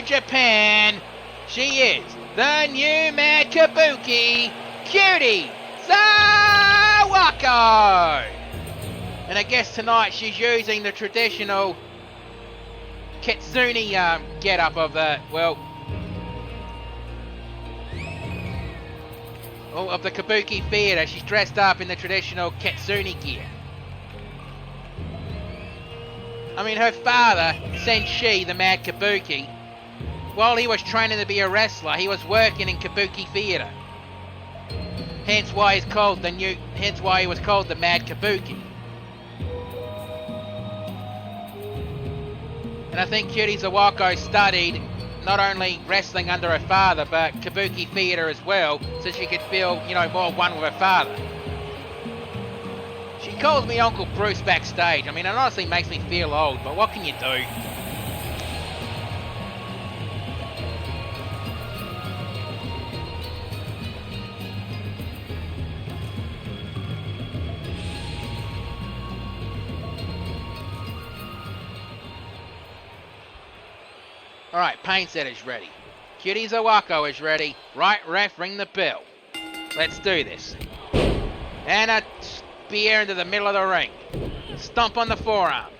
A: Japan, she is the new Mad Kabuki, Cutie Sawako. And I guess tonight she's using the traditional Kitsune get-up of the, of the Kabuki theatre. She's dressed up in the traditional Kitsune gear. I mean, her father, Senshi, the Mad Kabuki, while he was training to be a wrestler, he was working in Kabuki theatre. Hence why he was called the Mad Kabuki. And I think Cutie Sawako studied not only wrestling under her father, but Kabuki theatre as well, so she could feel, more one with her father. She calls me Uncle Bruce backstage. I mean, it honestly makes me feel old, but what can you do? Alright, Pain Set is ready. Cutie Sawako is ready. Right, ref, ring the bell. Let's do this. And a spear into the middle of the ring. Stomp on the forearm.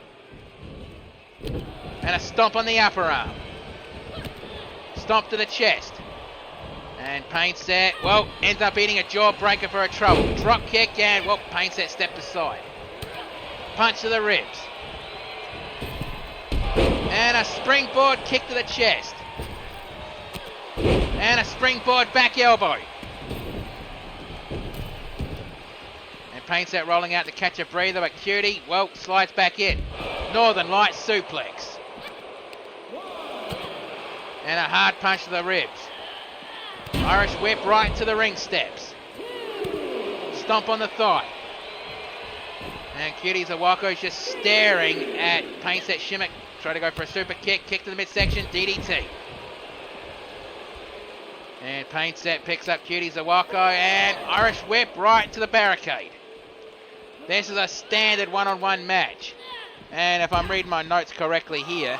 A: And a stomp on the upper arm. Stomp to the chest. And Pain Set, ends up eating a jawbreaker for her trouble. Drop kick and, Pain Set stepped aside. Punch to the ribs. And a springboard kick to the chest. And a springboard back elbow. And Pain Set rolling out to catch a breather, but Cutie, slides back in. Northern Light suplex. And a hard punch to the ribs. Irish whip right to the ring steps. Stomp on the thigh. And Cutie Sawako is just staring at Pain Set Shimmer. Try to go for a super kick, kick to the midsection, DDT. And Pain Set picks up Cutie Sawako and Irish whip right to the barricade. This is a standard one-on-one match. And if I'm reading my notes correctly here,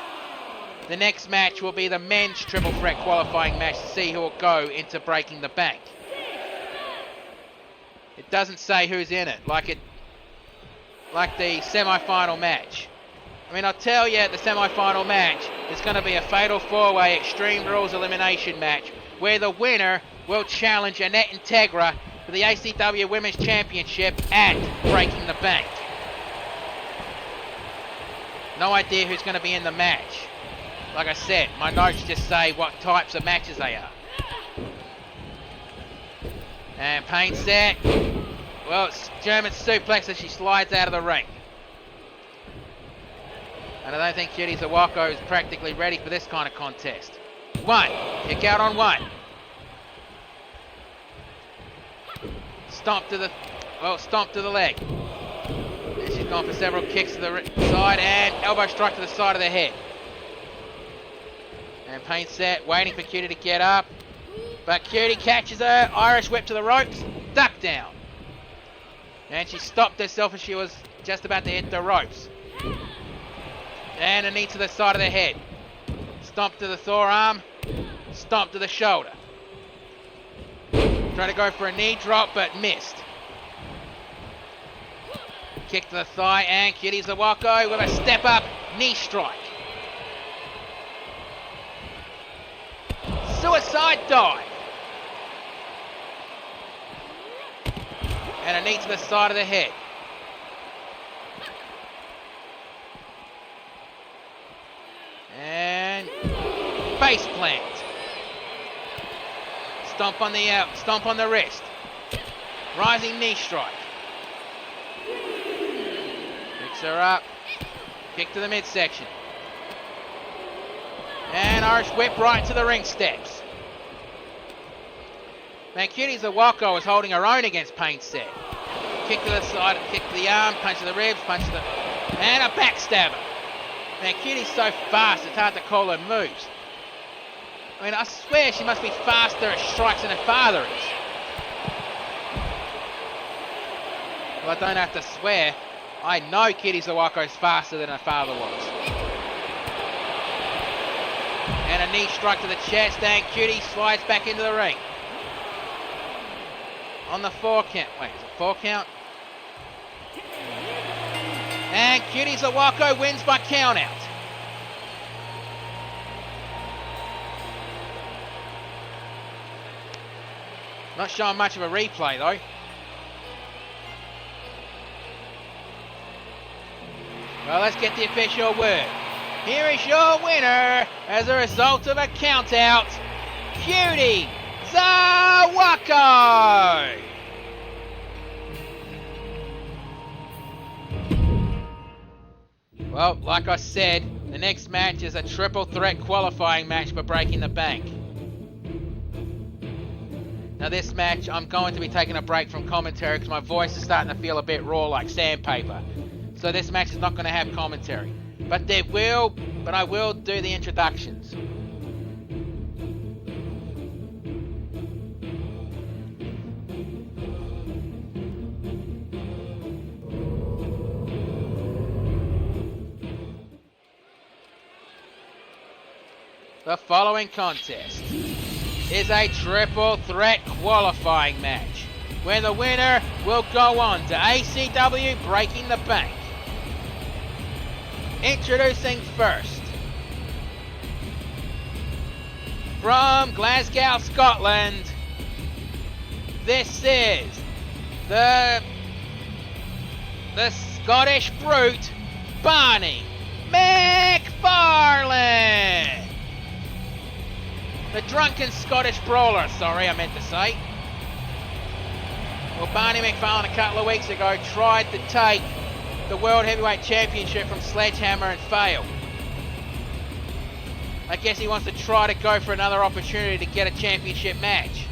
A: the next match will be the men's triple threat qualifying match to see who will go into Breaking the Bank. It doesn't say who's in it, like the semi-final match. I mean, I'll tell you, the semi-final match is going to be a fatal four-way Extreme Rules elimination match where the winner will challenge Annette Integra for the ACW Women's Championship at Breaking the Bank. No idea who's going to be in the match. Like I said, my notes just say what types of matches they are. And Pain Set, it's German suplex as she slides out of the ring. And I don't think Cutie Sawako is practically ready for this kind of contest. One. Kick out on one. Stomp to the leg. And she's gone for several kicks to the side and elbow strike to the side of the head. And Pain Set waiting for Cutie to get up. But Cutie catches her. Irish whip to the ropes. Duck down. And she stopped herself as she was just about to hit the ropes. And a knee to the side of the head. Stomp to the forearm. Stomp to the shoulder. Trying to go for a knee drop, but missed. Kick to the thigh, and Cutie Zawako with a step up knee strike. Suicide dive. And a knee to the side of the head. And face plant. Stomp on the wrist. Rising knee strike. Picks her up. Kick to the midsection. And Irish whip right to the ring steps. Now Cutie Zawako is holding her own against Pain Set. Kick to the side, kick to the arm, punch to the ribs, and a backstabber. Now Cutie's so fast it's hard to call her moves. I mean, I swear she must be faster at strikes than her father is. Well, I don't have to swear. I know Cutie Zawako is faster than her father was. And a knee strike to the chest, and Cutie slides back into the ring. On the 4 count. Wait, is it 4 count? And Cutie Zawako wins by count out. Not showing much of a replay though. Well, let's get the official word. Here is your winner as a result of a count out, Cutie Zawako. Well, like I said, the next match is a triple threat qualifying match for Breaking the Bank. Now this match, I'm going to be taking a break from commentary because my voice is starting to feel a bit raw like sandpaper. So this match is not going to have commentary. But I will do the introductions. The following contest is a triple threat qualifying match where the winner will go on to ACW Breaking the Bank. Introducing first, from Glasgow, Scotland, this is the Scottish Brute, Barney McFarlane. The drunken Scottish brawler, sorry, I meant to say. Well, Barney McFarlane a couple of weeks ago tried to take the World Heavyweight Championship from Sledgehammer and failed. I guess he wants to try to go for another opportunity to get a championship match.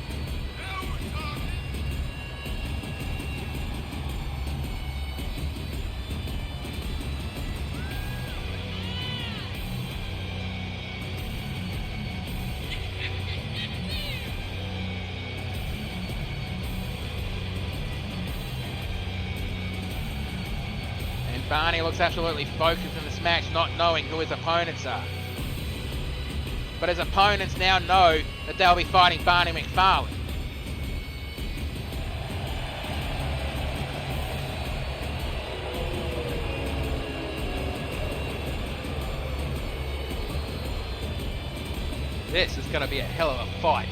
A: Barney looks absolutely focused in this match, not knowing who his opponents are. But his opponents now know that they'll be fighting Barney McFarlane. This is going to be a hell of a fight.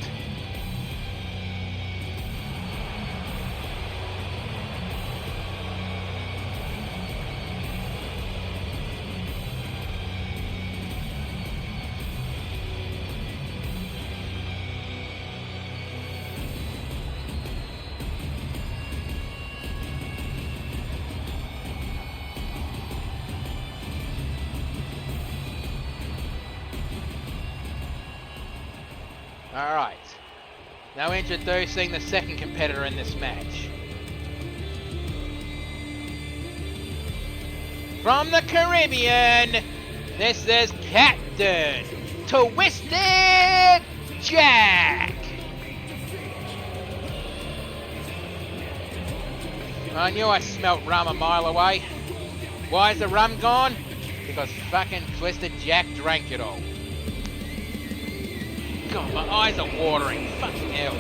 A: Alright. Now introducing the second competitor in this match. From the Caribbean, this is Captain Twisted Jack. I knew I smelt rum a mile away. Why is the rum gone? Because fucking Twisted Jack drank it all. God, my eyes are watering. Fucking hell.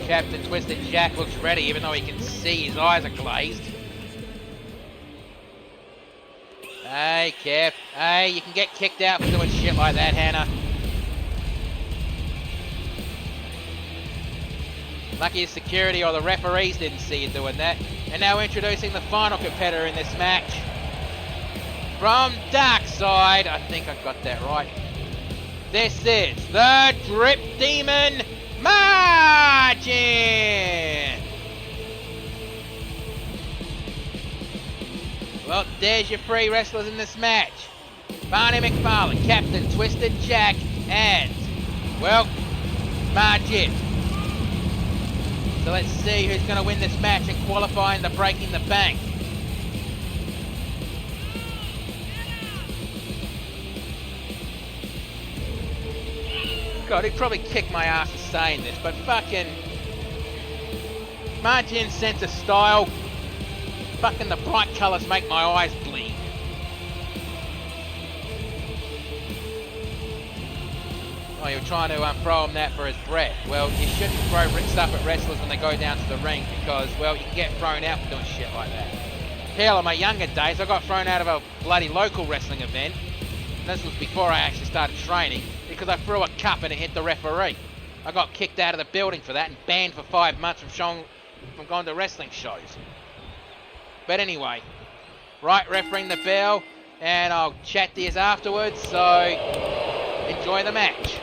A: Captain Twisted Jack looks ready, even though he can see his eyes are glazed. Hey, Cap. Hey, you can get kicked out for doing shit like that, Hannah. Lucky the security or the referees didn't see you doing that. And now introducing the final competitor in this match. From Dark Side, I think I got that right. This is the Drip Demon Margin! Well, there's your three wrestlers in this match. Barney McFarlane, Captain Twisted Jack, and, well, Margin. So let's see who's going to win this match and qualify into Breaking the Bank. God, he'd probably kick my ass for saying this, but fucking Margin's sense of style, fucking the bright colours make my eyes bleed. Oh, you're trying to throw him that for his breath. Well, you shouldn't throw stuff at wrestlers when they go down to the ring because, well, you can get thrown out for doing shit like that. Hell, in my younger days, I got thrown out of a bloody local wrestling event. And this was before I actually started training, because I threw a cup and it hit the referee. I got kicked out of the building for that and banned for 5 months from going to wrestling shows. But anyway, right, refereeing the bell, and I'll chat to you afterwards, so enjoy the match.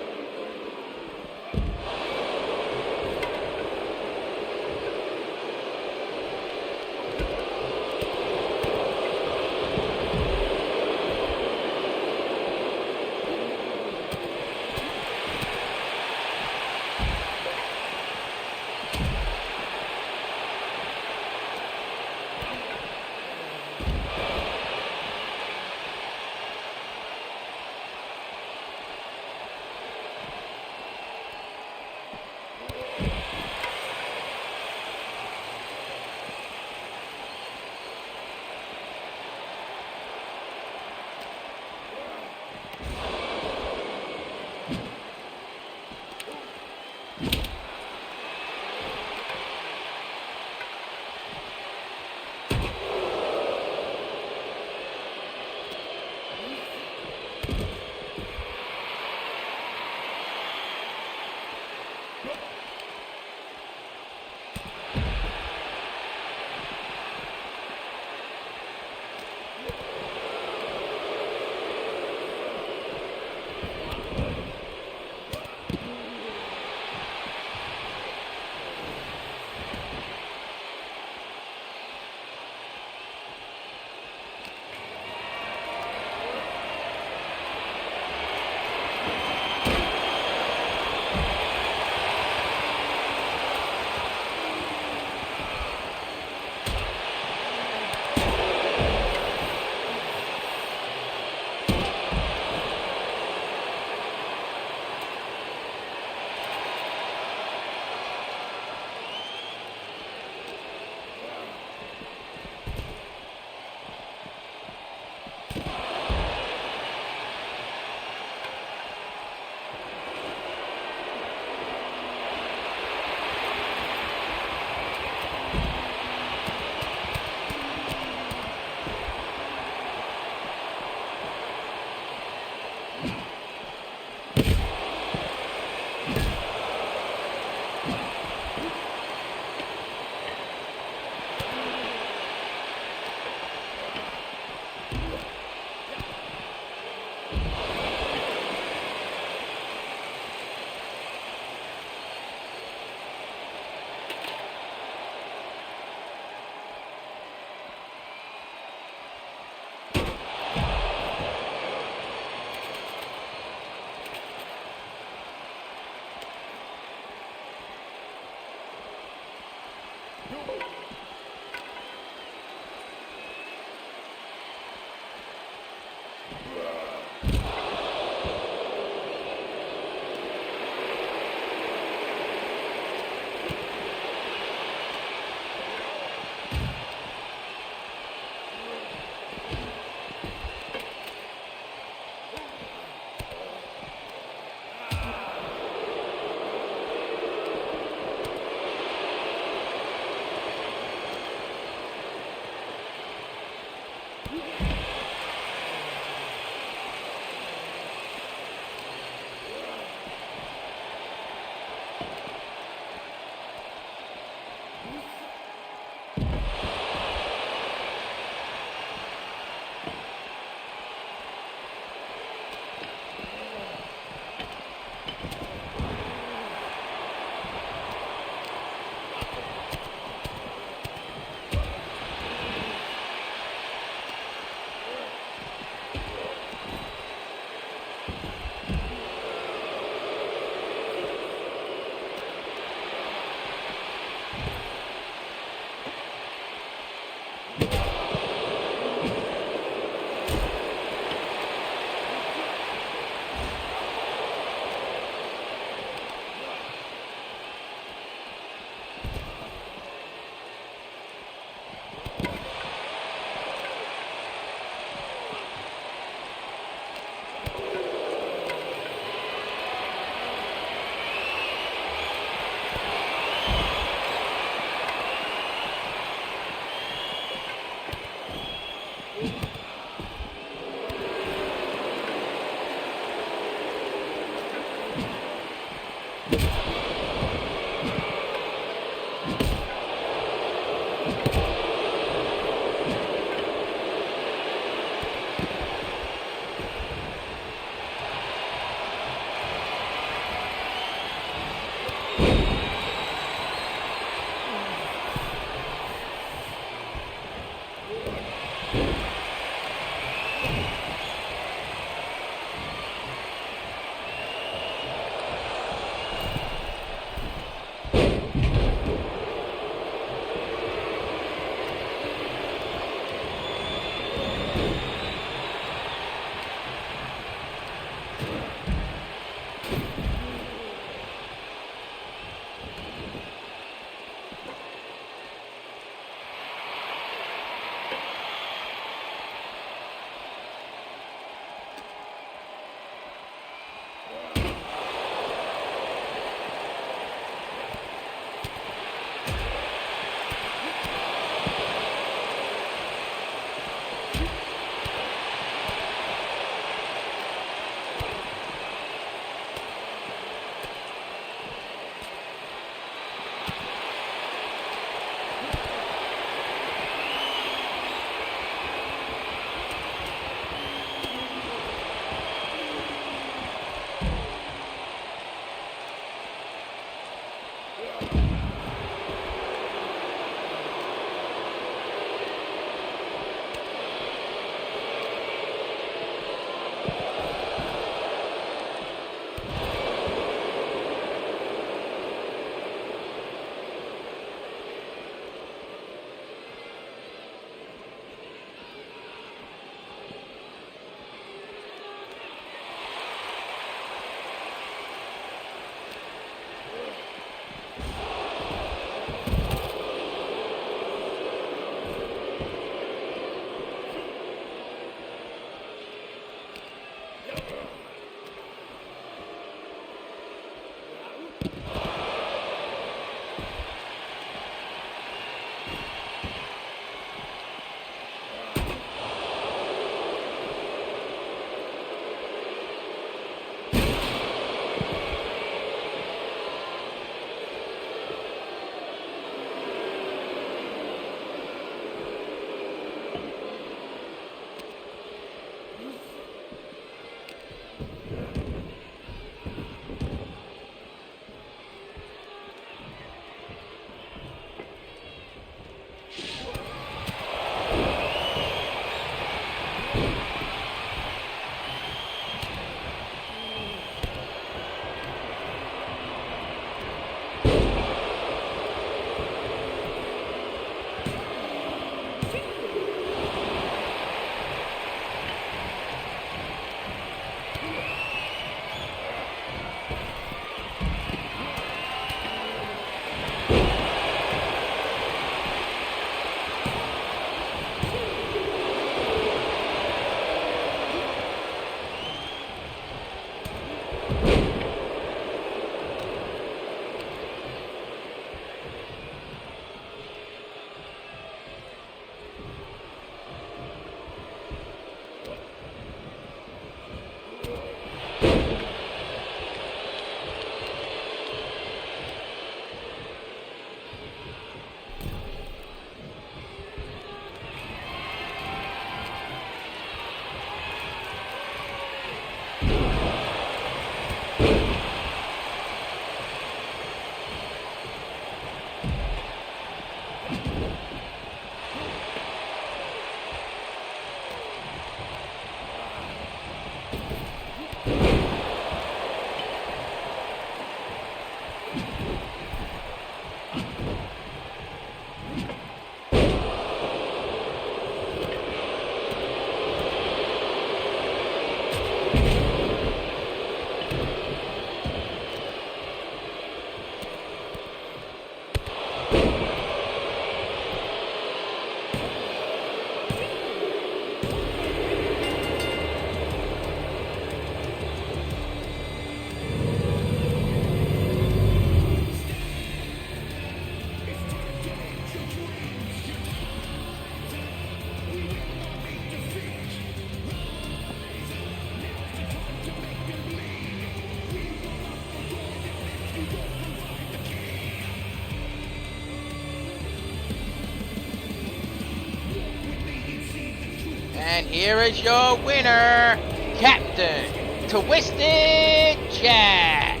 A: And here is your winner, Captain Twisted Jack.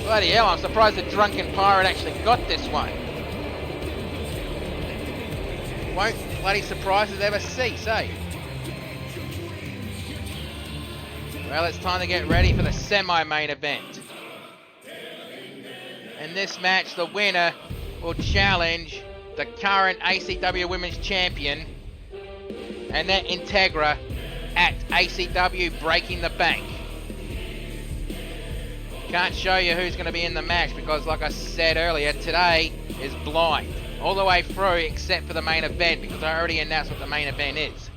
A: Bloody hell, I'm surprised the Drunken Pirate actually got this one. Won't bloody surprises ever cease, eh? Well, it's time to get ready for the semi-main event. In this match, the winner will challenge the current ACW Women's Champion, Annette Integra, at ACW Breaking the Bank. Can't show you who's going to be in the match because, like I said earlier, today is blind. All the way through except for the main event, because I already announced what the main event is.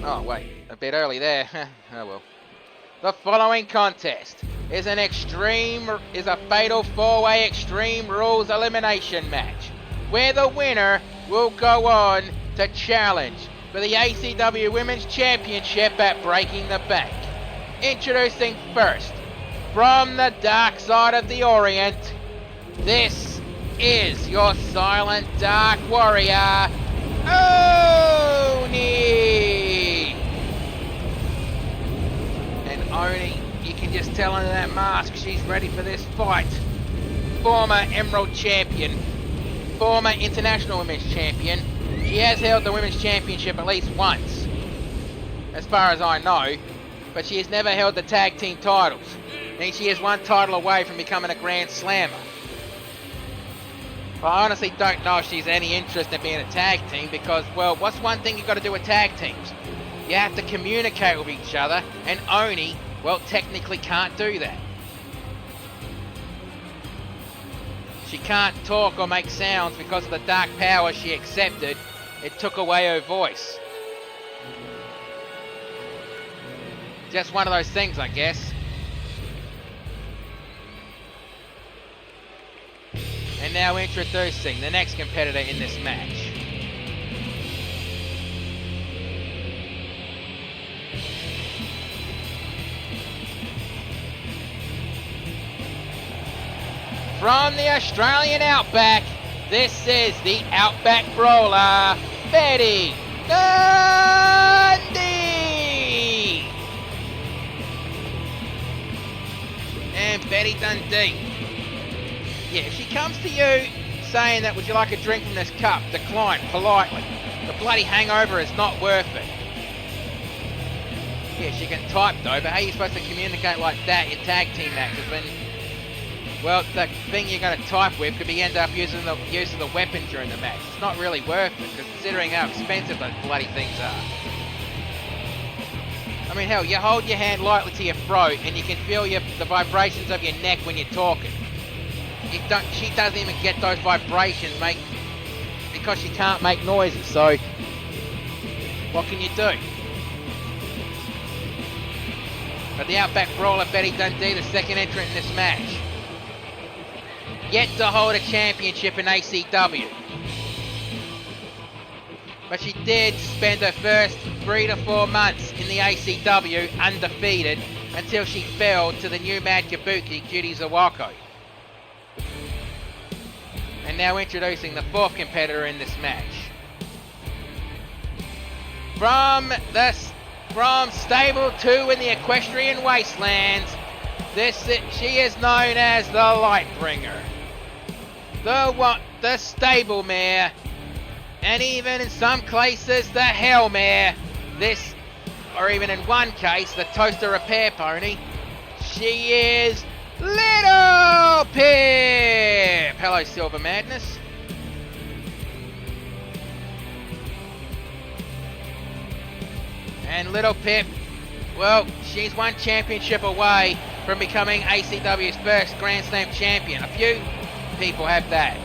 A: Oh wait, a bit early there. Oh well. The following contest is a fatal 4-way Extreme Rules elimination match, where the winner will go on to challenge for the ACW Women's Championship at Breaking the Bank. Introducing first, from the dark side of the Orient, this is your silent dark warrior, Oni! And Oni, you can just tell under that mask she's ready for this fight. Former Emerald Champion, former International Women's Champion. She has held the Women's Championship at least once, as far as I know, but she has never held the tag team titles. And she is one title away from becoming a Grand Slammer. But I honestly don't know if she's any interest in being a tag team because, well, what's one thing you've got to do with tag teams? You have to communicate with each other, and Oni, well, technically can't do that. She can't talk or make sounds because of the dark power she accepted. It took away her voice. Just one of those things, I guess. And now introducing the next competitor in this match. From the Australian Outback, this is the Outback Brawler, Betty Dundee! And Betty Dundee. Yeah, if she comes to you saying that, would you like a drink from this cup? Decline politely. The bloody hangover is not worth it. Yeah, she can type though, but how are you supposed to communicate like that in tag team matches when, well, the thing you're going to type with could be end up using the use of the weapon during the match. It's not really worth it, considering how expensive those bloody things are. I mean, hell, you hold your hand lightly to your throat and you can feel the vibrations of your neck when you're talking. she doesn't even get those vibrations, mate, because she can't make noises. So what can you do? But the Outback Brawler, Betty Dundee, the second entrant in this match, yet to hold a championship in ACW. But she did spend her first 3 to 4 months in the ACW undefeated until she fell to the new Mad Kabuki, Judy Zawako. And now introducing the fourth competitor in this match. From Stable 2 in the Equestrian Wastelands, she is known as the Lightbringer, the Stable Mare, and even in some cases the Hell Mare. Or even in one case, the Toaster Repair Pony. She is Little Pip. Hello, Silver Madness. And Little Pip, well, she's one championship away from becoming ACW's first Grand Slam champion. A few people have that.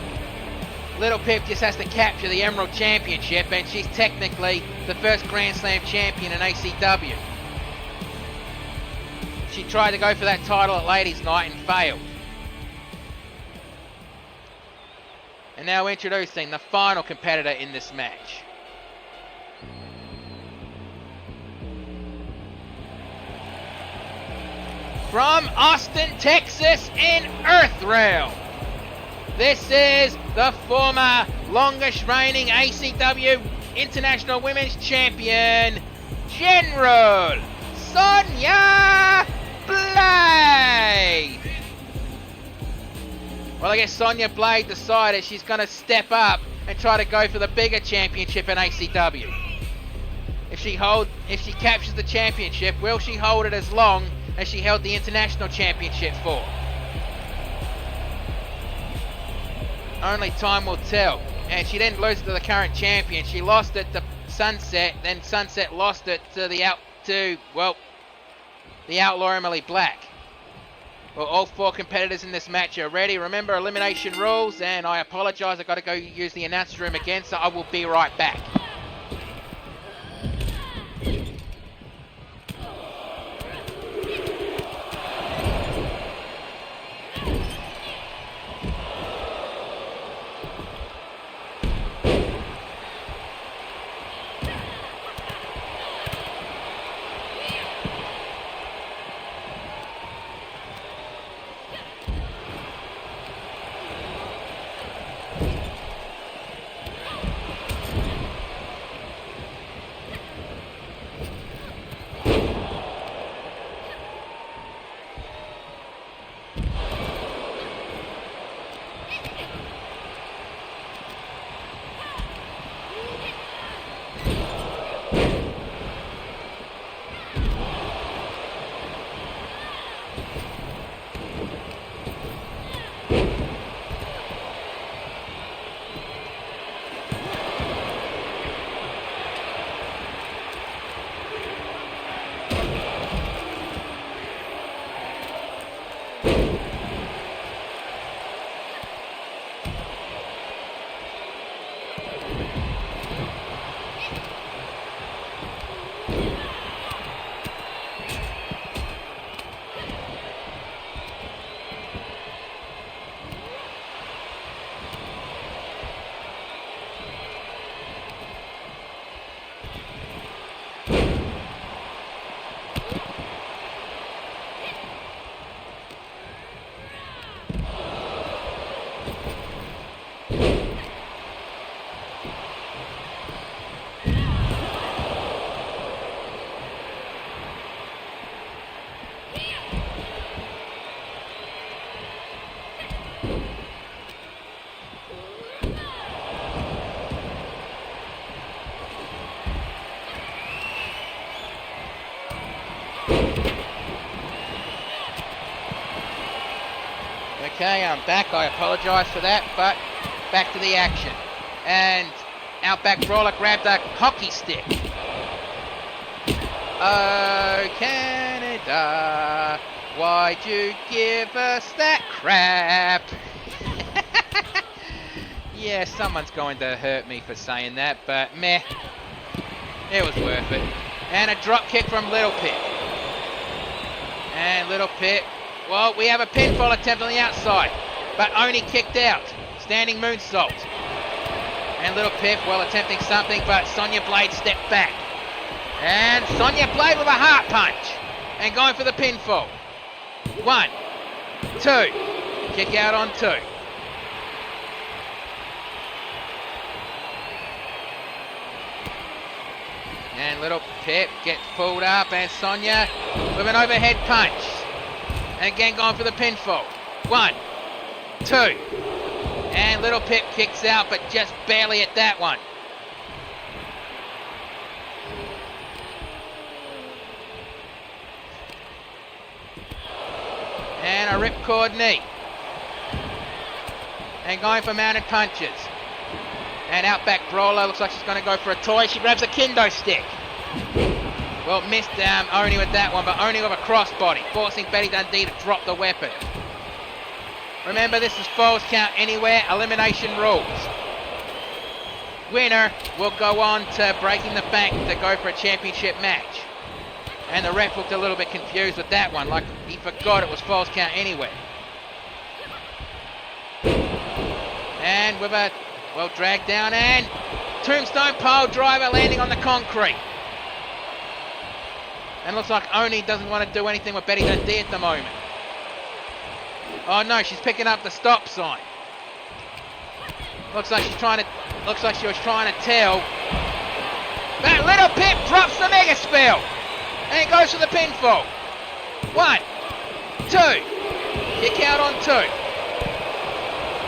A: Little Pip just has to capture the Emerald Championship, and she's technically the first Grand Slam champion in ACW. She tried to go for that title at Ladies' Night and failed. And now introducing the final competitor in this match. From Austin, Texas in Earthrealm, this is the former longest reigning ACW International Women's Champion, General Sonya Blade. Well, I guess Sonya Blade decided she's going to step up and try to go for the bigger championship in ACW. If she captures the championship, will she hold it as long as she held the International Championship for? Only time will tell. And she didn't lose it to the current champion. She lost it to Sunset, then Sunset lost it to the Outlaw Emily Black. Well, all four competitors in this match are ready. Remember, elimination rules, and I apologise, I've got to go use the announce room again, so I will be right back. Okay, I'm back. I apologise for that, but back to the action. And Outback Brawler grabbed a hockey stick. Oh, Canada, why'd you give us that crap? Yeah, someone's going to hurt me for saying that, but meh. It was worth it. And a drop kick from Little Pip. And Little Pip. Well, we have a pinfall attempt on the outside, but Oni kicked out. Standing moonsault. And Little Pip, well, attempting something, but Sonya Blade stepped back. And Sonya Blade with a heart punch. And going for the pinfall. 1, 2. Kick out on 2. And Little Pip gets pulled up, and Sonya with an overhead punch. And again going for the pinfall. 1, 2. And Little Pip kicks out, but just barely at that one. And a ripcord knee. And going for mounted punches. And Outback Brawler, looks like she's going to go for a toy. She grabs a kendo stick. Well, missed Oni with that one, but Oni with a crossbody, forcing Betty Dundee to drop the weapon. Remember, this is Falls Count Anywhere, elimination rules. Winner will go on to Breaking the Bank to go for a championship match. And the ref looked a little bit confused with that one, like he forgot it was Falls Count Anywhere. And with a, well, drag down, and tombstone pole driver landing on the concrete. And looks like Oni doesn't want to do anything with Betty Dundee at the moment. Oh no, she's picking up the stop sign. Looks like she was trying to tell. That Little Pip drops the mega spell. And it goes for the pinfall. 1, 2. Kick out on 2.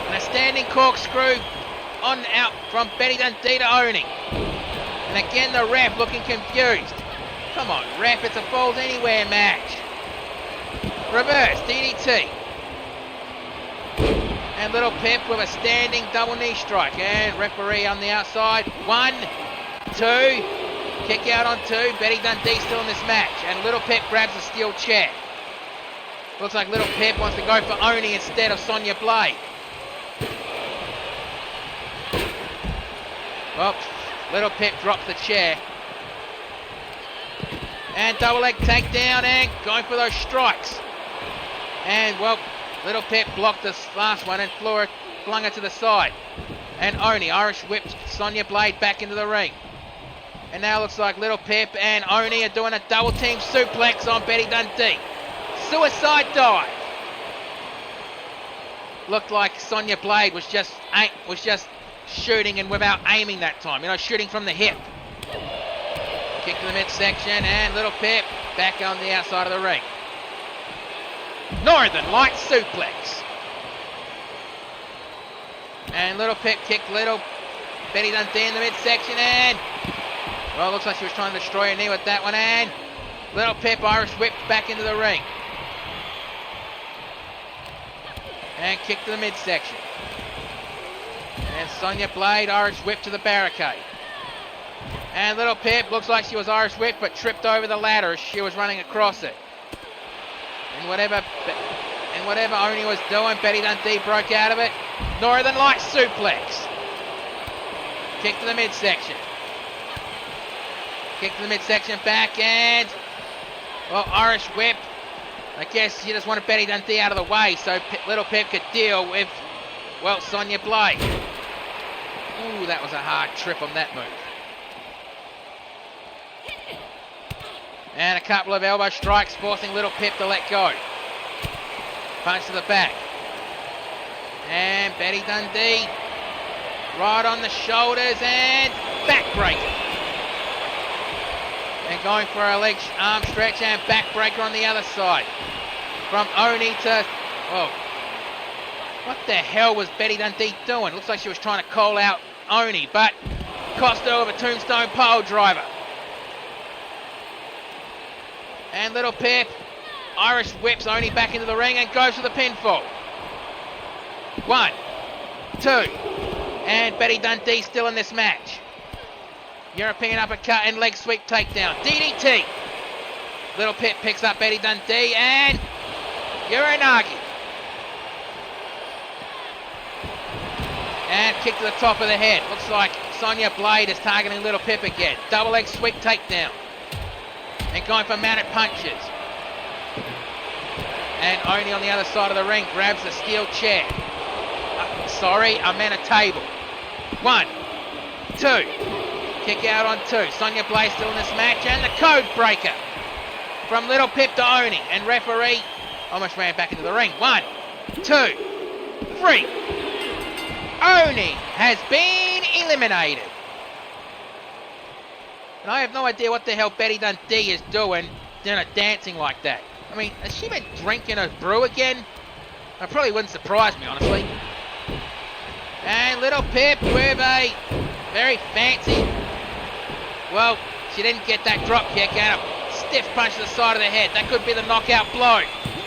A: And a standing corkscrew on out from Betty Dundee to Oni. And again the ref looking confused. Come on, ref, it's a Falls Anywhere match. Reverse DDT. And Little Pip with a standing double knee strike. And referee on the outside. 1, 2. Kick out on 2. Betty Dundee still in this match. And Little Pip grabs a steel chair. Looks like Little Pip wants to go for Oni instead of Sonya Blade. Well, Little Pip drops the chair. And double leg takedown and going for those strikes. And, well, Little Pip blocked this last one and flung it to the side. And Oni Irish whipped Sonya Blade back into the ring. And now looks like Little Pip and Oni are doing a double team suplex on Betty Dundee. Suicide dive. Looked like Sonya Blade was just shooting and without aiming that time. You know, shooting from the hip. Kick to the midsection, and Little Pip back on the outside of the ring. Northern Light suplex. And Little Pip kicked Little Betty Dundee in the midsection, and, well, looks like she was trying to destroy her knee with that one, and Little Pip Irish whipped back into the ring. And kick to the midsection. And Sonya Blade Irish whip to the barricade. And Little Pip looks like she was Irish whipped, but tripped over the ladder as she was running across it. And whatever Oni was doing, Betty Dundee broke out of it. Northern Light suplex. Kick to the midsection. Kick to the midsection back, and, well, Irish whip. I guess she just wanted Betty Dundee out of the way so Little Pip could deal with, well, Sonya Blade. Ooh, that was a hard trip on that move. And a couple of elbow strikes forcing Little Pip to let go. Punch to the back. And Betty Dundee right on the shoulders and backbreaker. And going for a leg arm stretch and backbreaker on the other side. From Oni to, oh, what the hell was Betty Dundee doing? Looks like she was trying to call out Oni, but cost her with a tombstone pole driver. And Little Pip Irish whips Oni back into the ring and goes for the pinfall. 1, 2. And Betty Dundee still in this match. European uppercut and leg sweep takedown. DDT. Little Pip picks up Betty Dundee and Uranagi. And kick to the top of the head. Looks like Sonya Blade is targeting Little Pip again. Double leg sweep takedown. And going for mounted punches. And Oni on the other side of the ring grabs the steel chair. I meant a table. 1, 2. Kick out on 2. Sonya Blade still in this match. And the code breaker. From Little Pip to Oni. And referee almost ran back into the ring. 1, 2, 3. Oni has been eliminated. And I have no idea what the hell Betty Dundee is doing, dancing like that. I mean, has she been drinking a brew again? That probably wouldn't surprise me, honestly. And Little Pip with a very fancy... Well, she didn't get that drop kick out. A stiff punch to the side of the head. That could be the knockout blow.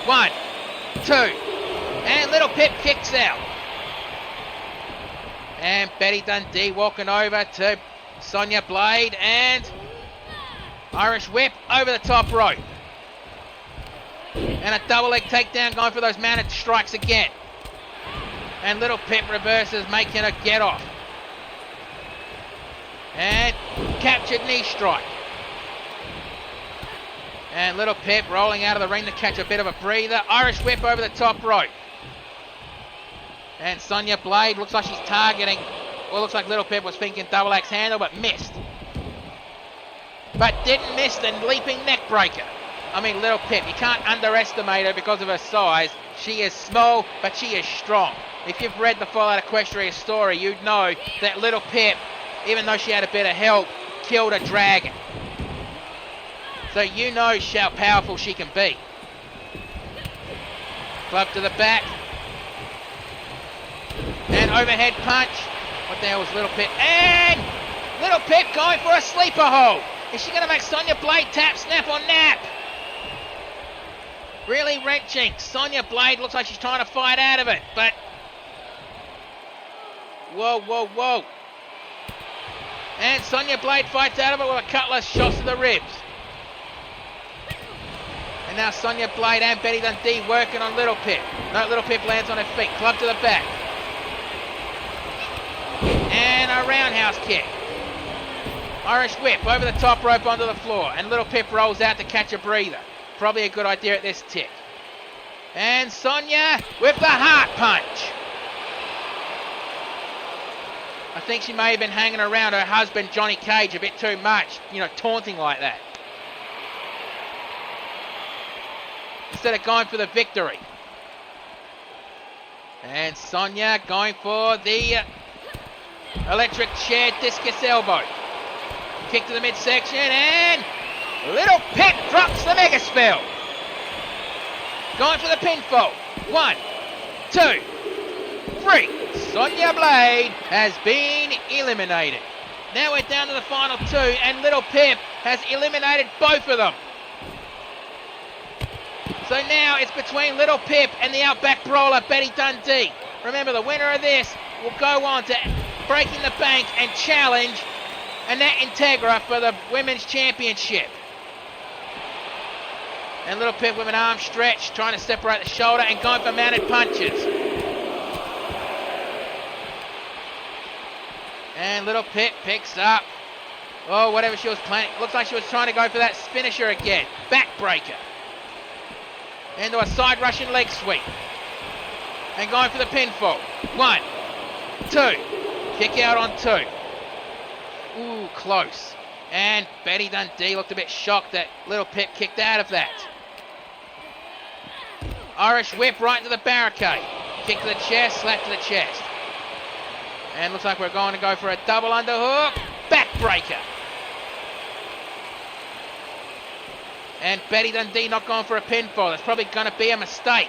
A: 1, 2. And Little Pip kicks out. And Betty Dundee walking over to Sonya Blade and Irish whip over the top rope. And a double leg takedown going for those mounted strikes again. And Little Pip reverses, making a get off. And captured knee strike. And Little Pip rolling out of the ring to catch a bit of a breather. Irish whip over the top rope. And Sonya Blade looks like she's targeting. Well, looks like Little Pip was thinking double axe handle, but missed. But didn't miss the leaping neck breaker. I mean, Little Pip, you can't underestimate her because of her size. She is small, but she is strong. If you've read the Fallout Equestria story, you'd know that Little Pip, even though she had a bit of help, killed a dragon. So you know how powerful she can be. Club to the back. And overhead punch. What the hell was Little Pip? And Little Pip going for a sleeper hold. Is she going to make Sonya Blade tap, snap, or nap? Really wrenching. Sonya Blade looks like she's trying to fight out of it, but... Whoa, whoa, whoa. And Sonya Blade fights out of it with a couple of shots to the ribs. And now Sonya Blade and Betty Dundee working on Little Pip. No, Little Pip lands on her feet. Club to the back. And a roundhouse kick. Irish whip over the top rope onto the floor. And Little Pip rolls out to catch a breather. Probably a good idea at this tick. And Sonya with the heart punch. I think she may have been hanging around her husband Johnny Cage a bit too much. You know, taunting like that. Instead of going for the victory. And Sonya going for the electric chair discus elbow. Kick to the midsection and Little Pip drops the mega spell. Going for the pinfall. 1, 2, 3. Sonya Blade has been eliminated. Now we're down to the final 2 and Little Pip has eliminated both of them. So now it's between Little Pip and the Outback Brawler Betty Dundee. Remember, the winner of this will go on to Breaking the Bank and challenge Annette Integra for the Women's Championship. And Little Pip with an arm stretch, trying to separate the shoulder and going for mounted punches. And Little Pip picks up, oh, whatever she was planning. Looks like she was trying to go for that finisher again. Backbreaker. Into a side Russian leg sweep. And going for the pinfall. 1, 2. Kick out on 2. Ooh, close. And Betty Dundee looked a bit shocked that Little Pip kicked out of that. Irish whip right into the barricade. Kick to the chest, slap to the chest. And looks like we're going to go for a double underhook. Backbreaker. And Betty Dundee not going for a pinfall. That's probably going to be a mistake.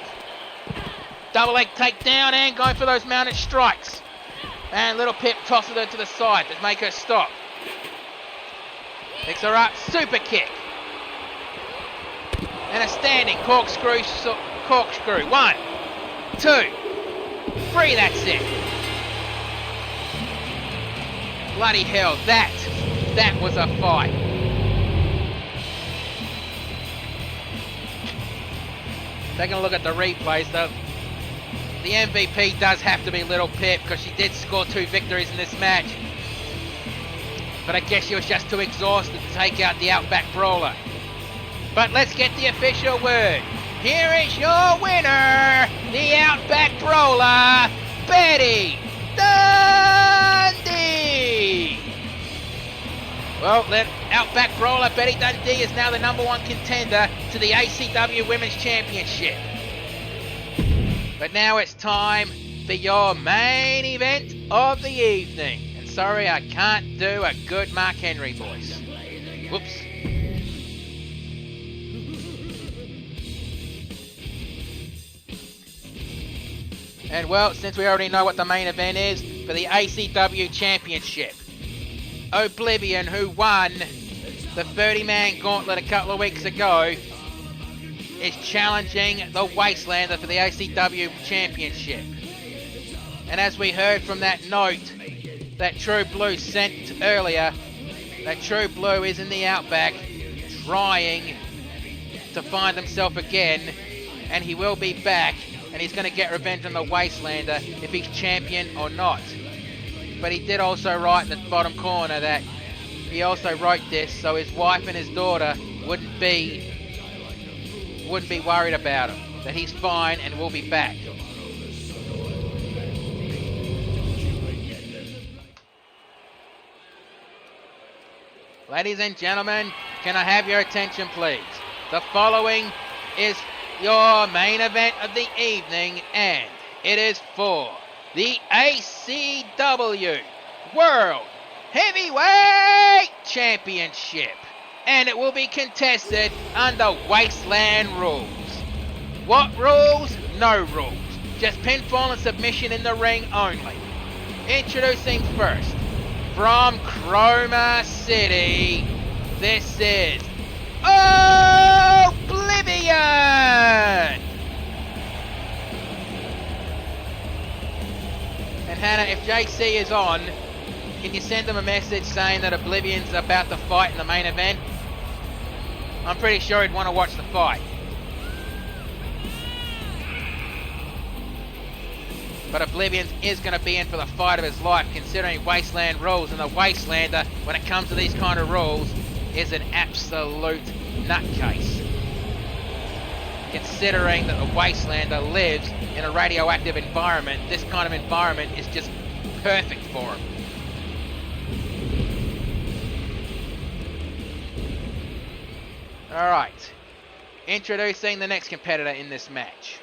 A: Double leg takedown and going for those mounted strikes. And Little Pip tosses her to the side to make her stop. Picks her up, super kick. And a standing corkscrew. 1, 2, 3, that's it. Bloody hell, that was a fight. Taking a look at the replays, though. the MVP does have to be Little Pip because she did score 2 victories in this match. But I guess she was just too exhausted to take out the Outback Brawler. But let's get the official word. Here is your winner, the Outback Brawler, Betty Dundee. Well, the Outback Brawler, Betty Dundee, is now the #1 contender to the ACW Women's Championship. But now it's time for your main event of the evening. And sorry, I can't do a good Mark Henry voice. Whoops. And well, since we already know what the main event is for the ACW Championship, Oblivion, who won the 30-man gauntlet a couple of weeks ago, is challenging the Wastelander for the ACW Championship. And as we heard from that note that True Blue sent earlier, that True Blue is in the Outback trying to find himself again, and he will be back, and he's going to get revenge on the Wastelander if he's champion or not. But he did also write in the bottom corner that he also wrote this so his wife and his daughter wouldn't be worried about him, that he's fine and will be back. Ladies and gentlemen, can I have your attention please? The following is your main event of the evening, and it is for the ACW World Heavyweight Championship, and it will be contested under Wasteland rules. What rules? No rules. Just pinfall and submission in the ring only. Introducing first, from Chroma City, this is Oblivion! And Hannah, if JC is on, can you send him a message saying that Oblivion's about to fight in the main event? I'm pretty sure he'd want to watch the fight. But Oblivion is going to be in for the fight of his life, considering Wasteland rules, and the Wastelander, when it comes to these kind of rules, is an absolute nutcase. Considering that the Wastelander lives in a radioactive environment, this kind of environment is just perfect for him. Alright, introducing the next competitor in this match.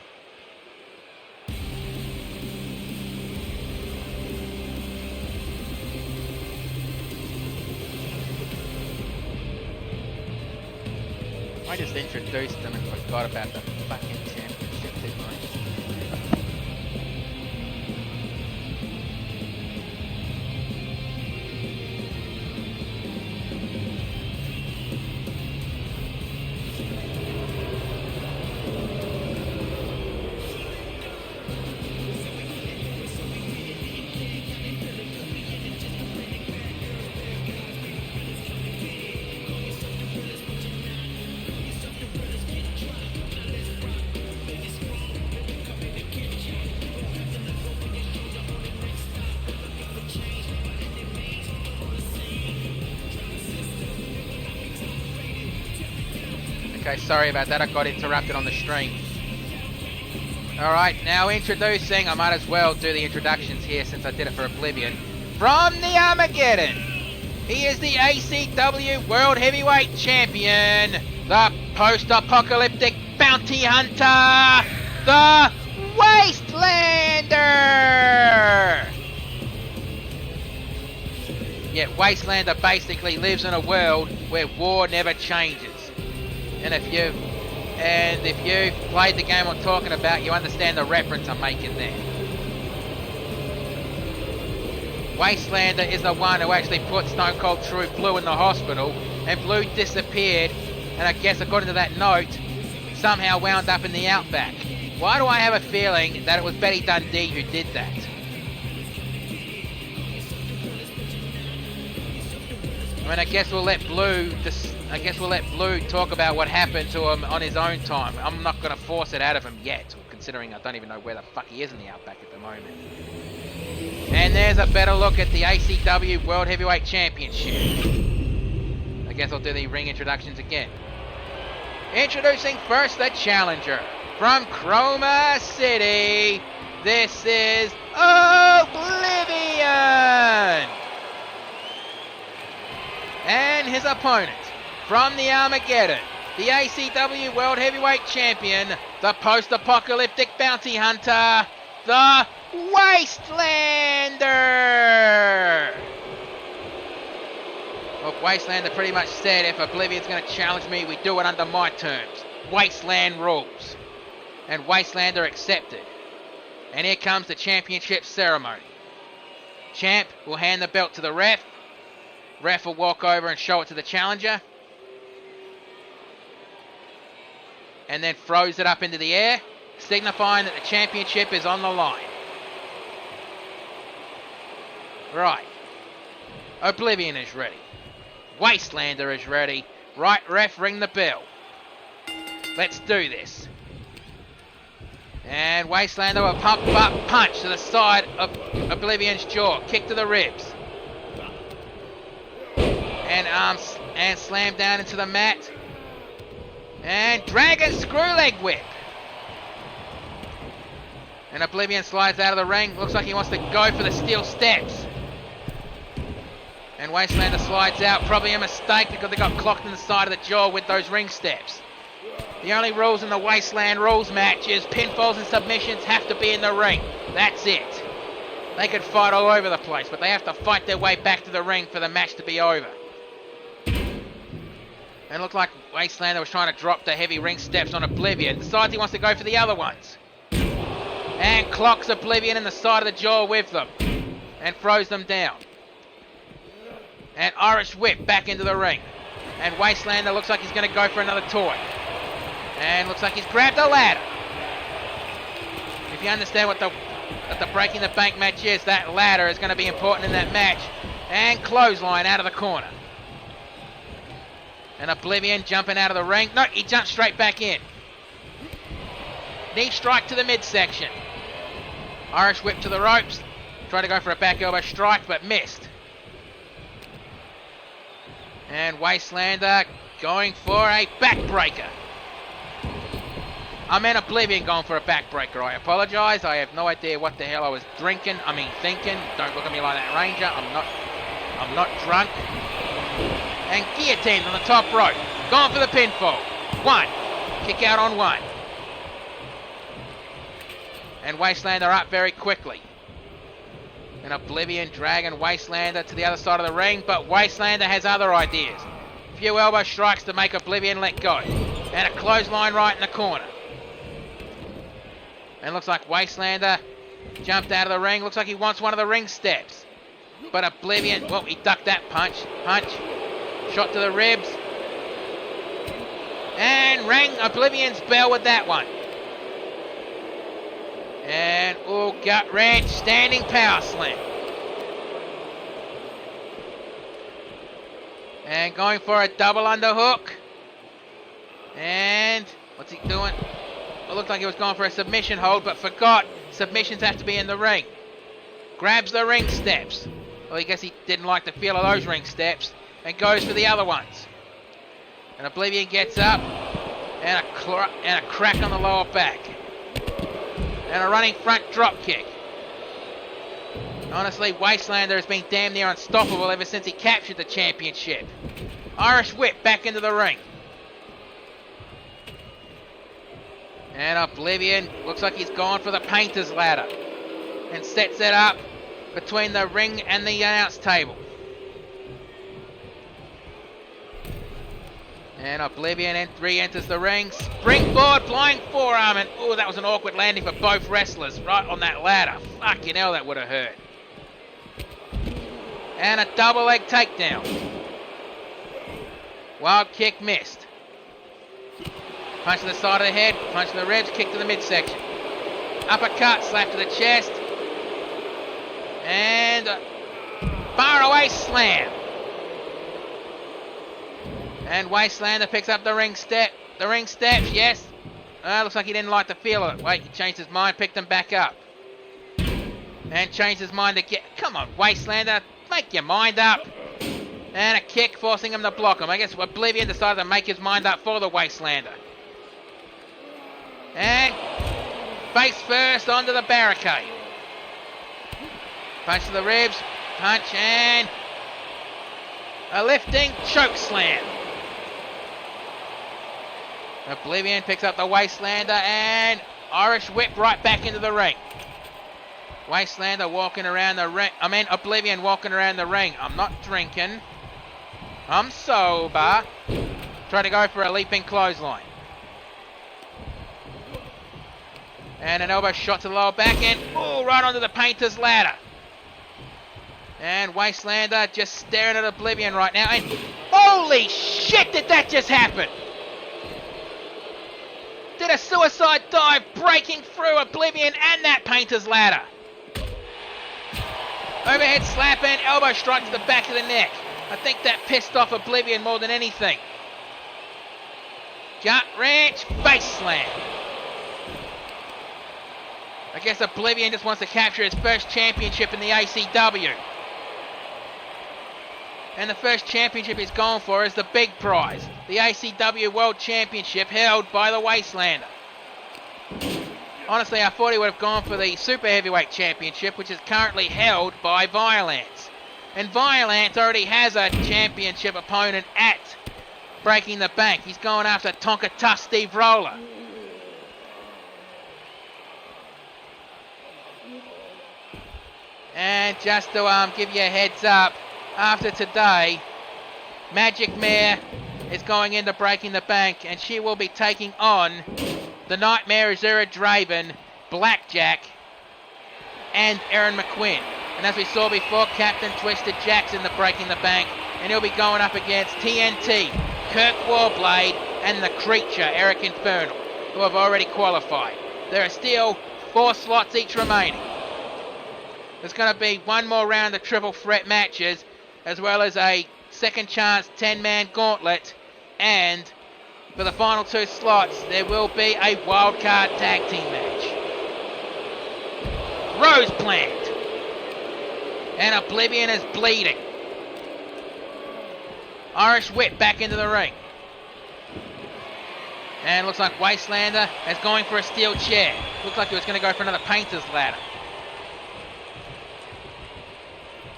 A: I just introduced them and forgot about the fucking championship, didn't I? Okay, sorry about that, I got interrupted on the stream. Alright, now introducing, I might as well do the introductions here since I did it for Oblivion. From the Armageddon, he is the ACW World Heavyweight Champion, the post-apocalyptic bounty hunter, the Wastelander! Yet Wastelander basically lives in a world where war never changes. And if you've played the game I'm talking about, you understand the reference I'm making there. Wastelander is the one who actually put Stone Cold True Blue in the hospital, and Blue disappeared, and I guess according to that note, somehow wound up in the Outback. Why do I have a feeling that it was Betty Dundee who did that? I mean, I guess we'll let Blue talk about what happened to him on his own time. I'm not going to force it out of him yet, or considering I don't even know where the fuck he is in the Outback at the moment. And there's a better look at the ACW World Heavyweight Championship. I guess I'll do the ring introductions again. Introducing first the challenger from Chroma City. This is Oblivion! And his opponent from the Armageddon, the ACW World Heavyweight Champion, the post-apocalyptic bounty hunter, the Wastelander! Well, Wastelander pretty much said if Oblivion's going to challenge me, we do it under my terms. Wasteland rules. And Wastelander accepted. And here comes the championship ceremony. Champ will hand the belt to the ref. Ref will walk over and show it to the challenger. And then throws it up into the air, signifying that the championship is on the line. Right. Oblivion is ready. Wastelander is ready. Right, ref, ring the bell. Let's do this. And Wastelander will pump up punch to the side of Oblivion's jaw. Kick to the ribs. And slam down into the mat. And dragon screw leg whip. And Oblivion slides out of the ring. Looks like he wants to go for the steel steps. And Wastelander slides out. Probably a mistake because they got clocked in the side of the jaw with those ring steps. The only rules in the Wasteland rules match is pinfalls and submissions have to be in the ring. That's it. They could fight all over the place, but they have to fight their way back to the ring for the match to be over. And it looked like Wastelander was trying to drop the heavy ring steps on Oblivion. Decides he wants to go for the other ones. And clocks Oblivion in the side of the jaw with them. And throws them down. And Irish whip back into the ring. And Wastelander looks like he's going to go for another toy. And looks like he's grabbed a ladder. If you understand what the Breaking the Bank match is, that ladder is going to be important in that match. And clothesline out of the corner. And Oblivion jumping out of the ring. No, he jumped straight back in. Knee strike to the midsection. Irish whip to the ropes. Tried to go for a back elbow strike, but missed. And Wastelander going for a backbreaker. I meant Oblivion going for a backbreaker. I apologise. I have no idea what the hell I was thinking. Don't look at me like that, Ranger. I'm not drunk. And guillotined on the top rope. Going for the pinfall. One. Kick out on one. And Wastelander up very quickly. And Oblivion dragging Wastelander to the other side of the ring, but Wastelander has other ideas. A few elbow strikes to make Oblivion let go. And a clothesline right in the corner. And looks like Wastelander jumped out of the ring. Looks like he wants one of the ring steps. But Oblivion, well, he ducked that punch. Shot to the ribs. And rang Oblivion's bell with that one. And, gut wrench, standing power slam. And going for a double underhook. And, what's he doing? It looked like he was going for a submission hold, but forgot submissions have to be in the ring. Grabs the ring steps. Well, I guess he didn't like the feel of those ring steps. And goes for the other ones. And Oblivion gets up. And a crack on the lower back. And a running front drop kick. Honestly, Wastelander has been damn near unstoppable ever since he captured the championship. Irish whip back into the ring. And Oblivion looks like he's gone for the painter's ladder. And sets it up between the ring and the announce table. And Oblivion re-enters the ring. Springboard, flying forearm. And that was an awkward landing for both wrestlers right on that ladder. Fucking hell, that would have hurt. And a double leg takedown. Wild kick missed. Punch to the side of the head, punch to the ribs, kick to the midsection. Uppercut, slap to the chest. And far away slam. And Wastelander picks up the ring steps, yes. Looks like he didn't like the feel of it. Wait, he changed his mind, picked him back up. And changed his mind again. Come on, Wastelander, make your mind up. And a kick forcing him to block him. I guess Oblivion decided to make his mind up for the Wastelander. And face first onto the barricade. Punch to the ribs, punch and a lifting choke slam. Oblivion picks up the Wastelander and Irish whip right back into the ring. Wastelander walking around the ring. Oblivion walking around the ring. I'm not drinking. I'm sober. Try to go for a leaping clothesline. And an elbow shot to the lower back and right onto the painter's ladder. And Wastelander just staring at Oblivion right now. And holy shit, did that just happen? Did a suicide dive breaking through Oblivion and that painter's ladder. Overhead slap and elbow strike to the back of the neck. I think that pissed off Oblivion more than anything. Gut wrench, face slam. I guess Oblivion just wants to capture his first championship in the ACW. And the first championship he's going for is the big prize, the ACW World Championship held by the Wastelander. Honestly, I thought he would have gone for the Super Heavyweight Championship, which is currently held by Violence. And Violence already has a championship opponent at Breaking the Bank. He's going after Tonka Tough Steve Roller. And just to give you a heads up, after today, Magic Mare is going into Breaking the Bank, and she will be taking on the Nightmare Azura Draven, Blackjack, and Aaron McQuinn. And as we saw before, Captain Twisted Jackson the Breaking the Bank, and he'll be going up against TNT, Kirk Warblade, and the Creature, Eric Infernal, who have already qualified. There are still 4 slots each remaining. There's going to be one more round of triple threat matches, as well as a second chance 10-man gauntlet, and for the final 2 slots, there will be a wildcard tag team match. Rose Plant. And Oblivion is bleeding. Irish whip back into the ring. And looks like Wastelander is going for a steel chair. Looks like he was going to go for another painter's ladder.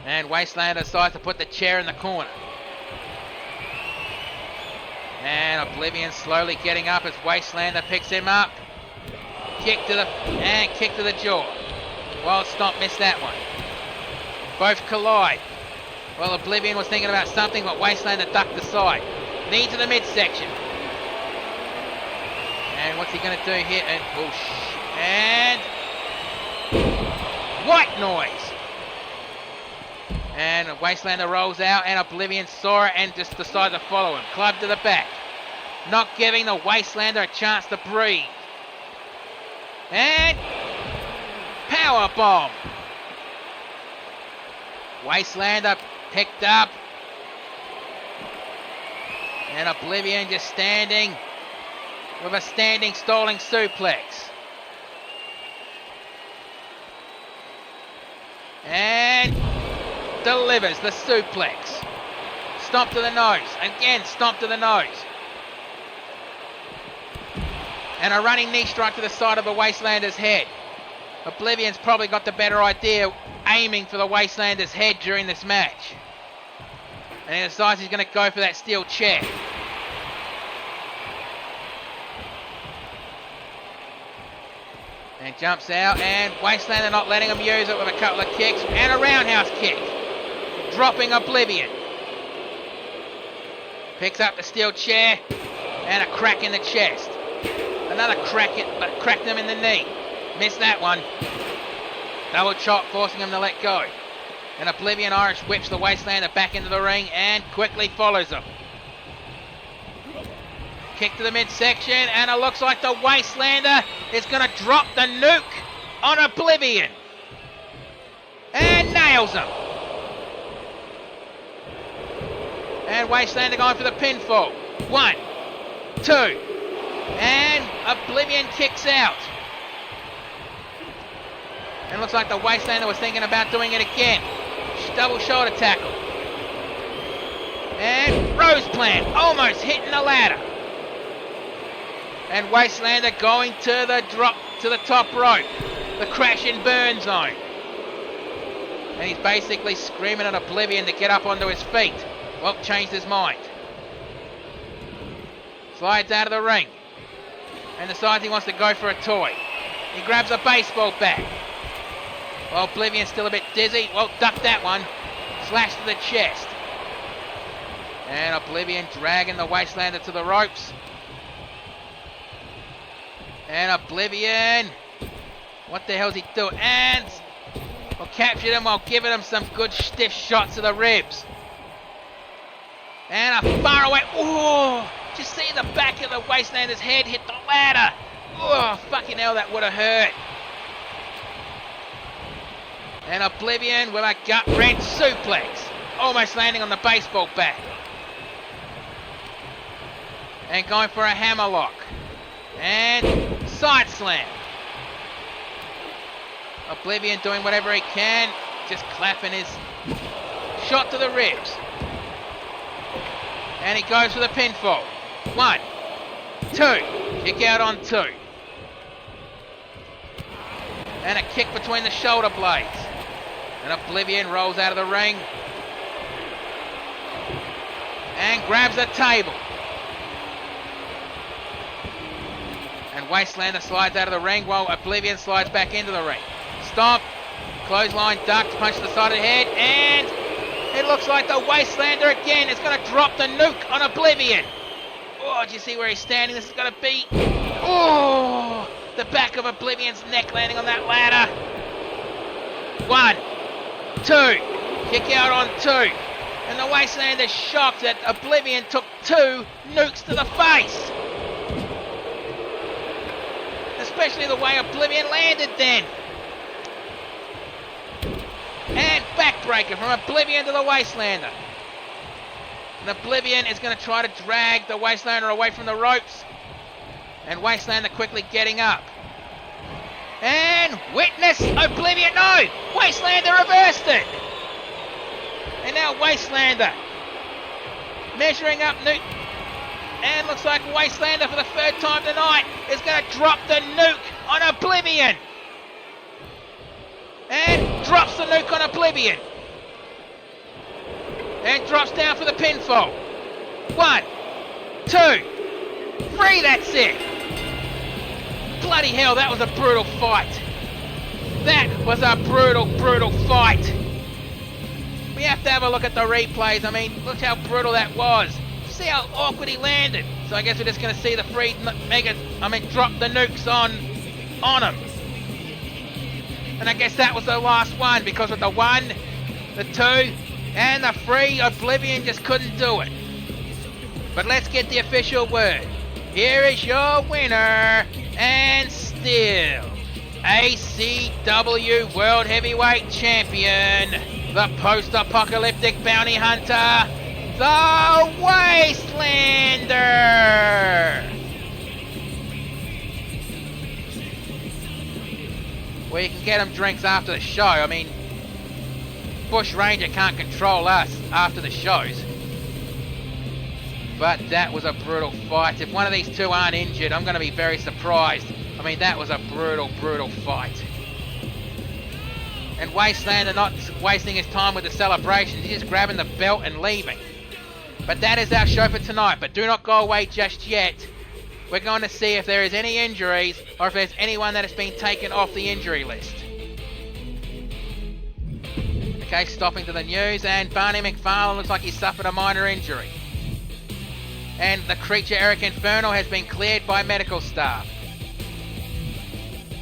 A: And Wastelander decides to put the chair in the corner. And Oblivion slowly getting up as Wastelander picks him up. Kick to the jaw. Wild Stomp missed that one. Both collide. Well, Oblivion was thinking about something, but Wastelander ducked aside. Knee to the midsection. And what's he going to do here? And white noise. And Wastelander rolls out, and Oblivion saw it and just decided to follow him. Club to the back. Not giving the Wastelander a chance to breathe. And power bomb. Wastelander picked up. And Oblivion just standing with a standing stalling suplex. And delivers the suplex. Stomp to the nose. Again, stomp to the nose. And a running knee strike to the side of the Wastelander's head. Oblivion's probably got the better idea, aiming for the Wastelander's head during this match. And he decides he's going to go for that steel chair. And jumps out, and Wastelander not letting him use it with a couple of kicks, and a roundhouse kick. Dropping Oblivion. Picks up the steel chair, and a crack in the chest. Another crack, but cracked him in the knee. Missed that one. Double chop, forcing him to let go. And Oblivion Irish whips the Wastelander back into the ring and quickly follows him. Kick to the midsection, and it looks like the Wastelander is going to drop the nuke on Oblivion. And nails him. And Wastelander going for the pinfall. 1, 2, And Oblivion kicks out. And looks like the Wastelander was thinking about doing it again. Double shoulder tackle. And Rose Plant almost hitting the ladder. And Wastelander going to the drop to the top rope. The crash and burn zone. And he's basically screaming at Oblivion to get up onto his feet. Well, changed his mind. Slides out of the ring. And decides he wants to go for a toy. He grabs a baseball bat. Well, Oblivion's still a bit dizzy. Well, duck that one. Slash to the chest. And Oblivion dragging the Wastelander to the ropes. And Oblivion. What the hell's he doing? And captured him while giving him some good stiff shots to the ribs. And a far away. Oh, did you see the back of the Wastelander's head hit the ladder? Oh, fucking hell, that would have hurt. And Oblivion with a gut-wrench suplex. Almost landing on the baseball bat. And going for a hammerlock. And side slam. Oblivion doing whatever he can. Just clapping his shot to the ribs. And he goes for the pinfall. 1, 2. Kick out on 2. And a kick between the shoulder blades. And Oblivion rolls out of the ring. And grabs a table. And Wastelander slides out of the ring while Oblivion slides back into the ring. Stomp. Clothesline ducked. Punch to the side of the head. And it looks like the Wastelander again is going to drop the nuke on Oblivion. Oh, do you see where he's standing? This is going to be... Oh! The back of Oblivion's neck landing on that ladder. 1, 2. Kick out on 2. And the Wastelander's shocked that Oblivion took 2 nukes to the face. Especially the way Oblivion landed then. And backbreaker from Oblivion to the Wastelander. And Oblivion is going to try to drag the Wastelander away from the ropes. And Wastelander quickly getting up. And witness Oblivion. No! Wastelander reversed it. And now Wastelander measuring up nuke. And looks like Wastelander for the 3rd time tonight is going to drop the nuke on Oblivion. And drops the nuke on Oblivion. And drops down for the pinfall. 1, 2, 3, that's it. Bloody hell, that was a brutal fight. That was a brutal, brutal fight. We have to have a look at the replays. I mean, look how brutal that was. See how awkward he landed. So I guess we're just going to see the free drop the nukes on him. And I guess that was the last one, because with the 1, the 2, and the 3, Oblivion just couldn't do it. But let's get the official word. Here is your winner, and still ACW World Heavyweight Champion, the post-apocalyptic bounty hunter, the Wastelander. Well, you can get them drinks after the show. I mean, Bush Ranger can't control us after the shows. But that was a brutal fight. If one of these two aren't injured, I'm going to be very surprised. I mean, that was a brutal, brutal fight. And Wastelander not wasting his time with the celebrations. He's just grabbing the belt and leaving. But that is our show for tonight. But do not go away just yet. We're going to see if there is any injuries or if there's anyone that has been taken off the injury list. Okay, stopping to the news, and Barney McFarlane looks like he suffered a minor injury. And the creature Eric Inferno has been cleared by medical staff.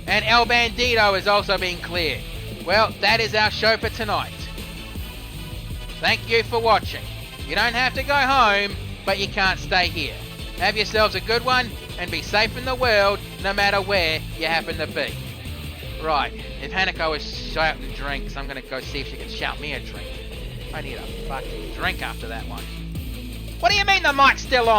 A: And El Bandito is also being cleared. Well, that is our show for tonight. Thank you for watching. You don't have to go home, but you can't stay here. Have yourselves a good one, and be safe in the world, no matter where you happen to be. Right, if Hanako is shouting drinks, I'm going to go see if she can shout me a drink. I need a fucking drink after that one. What do you mean the mic's still on?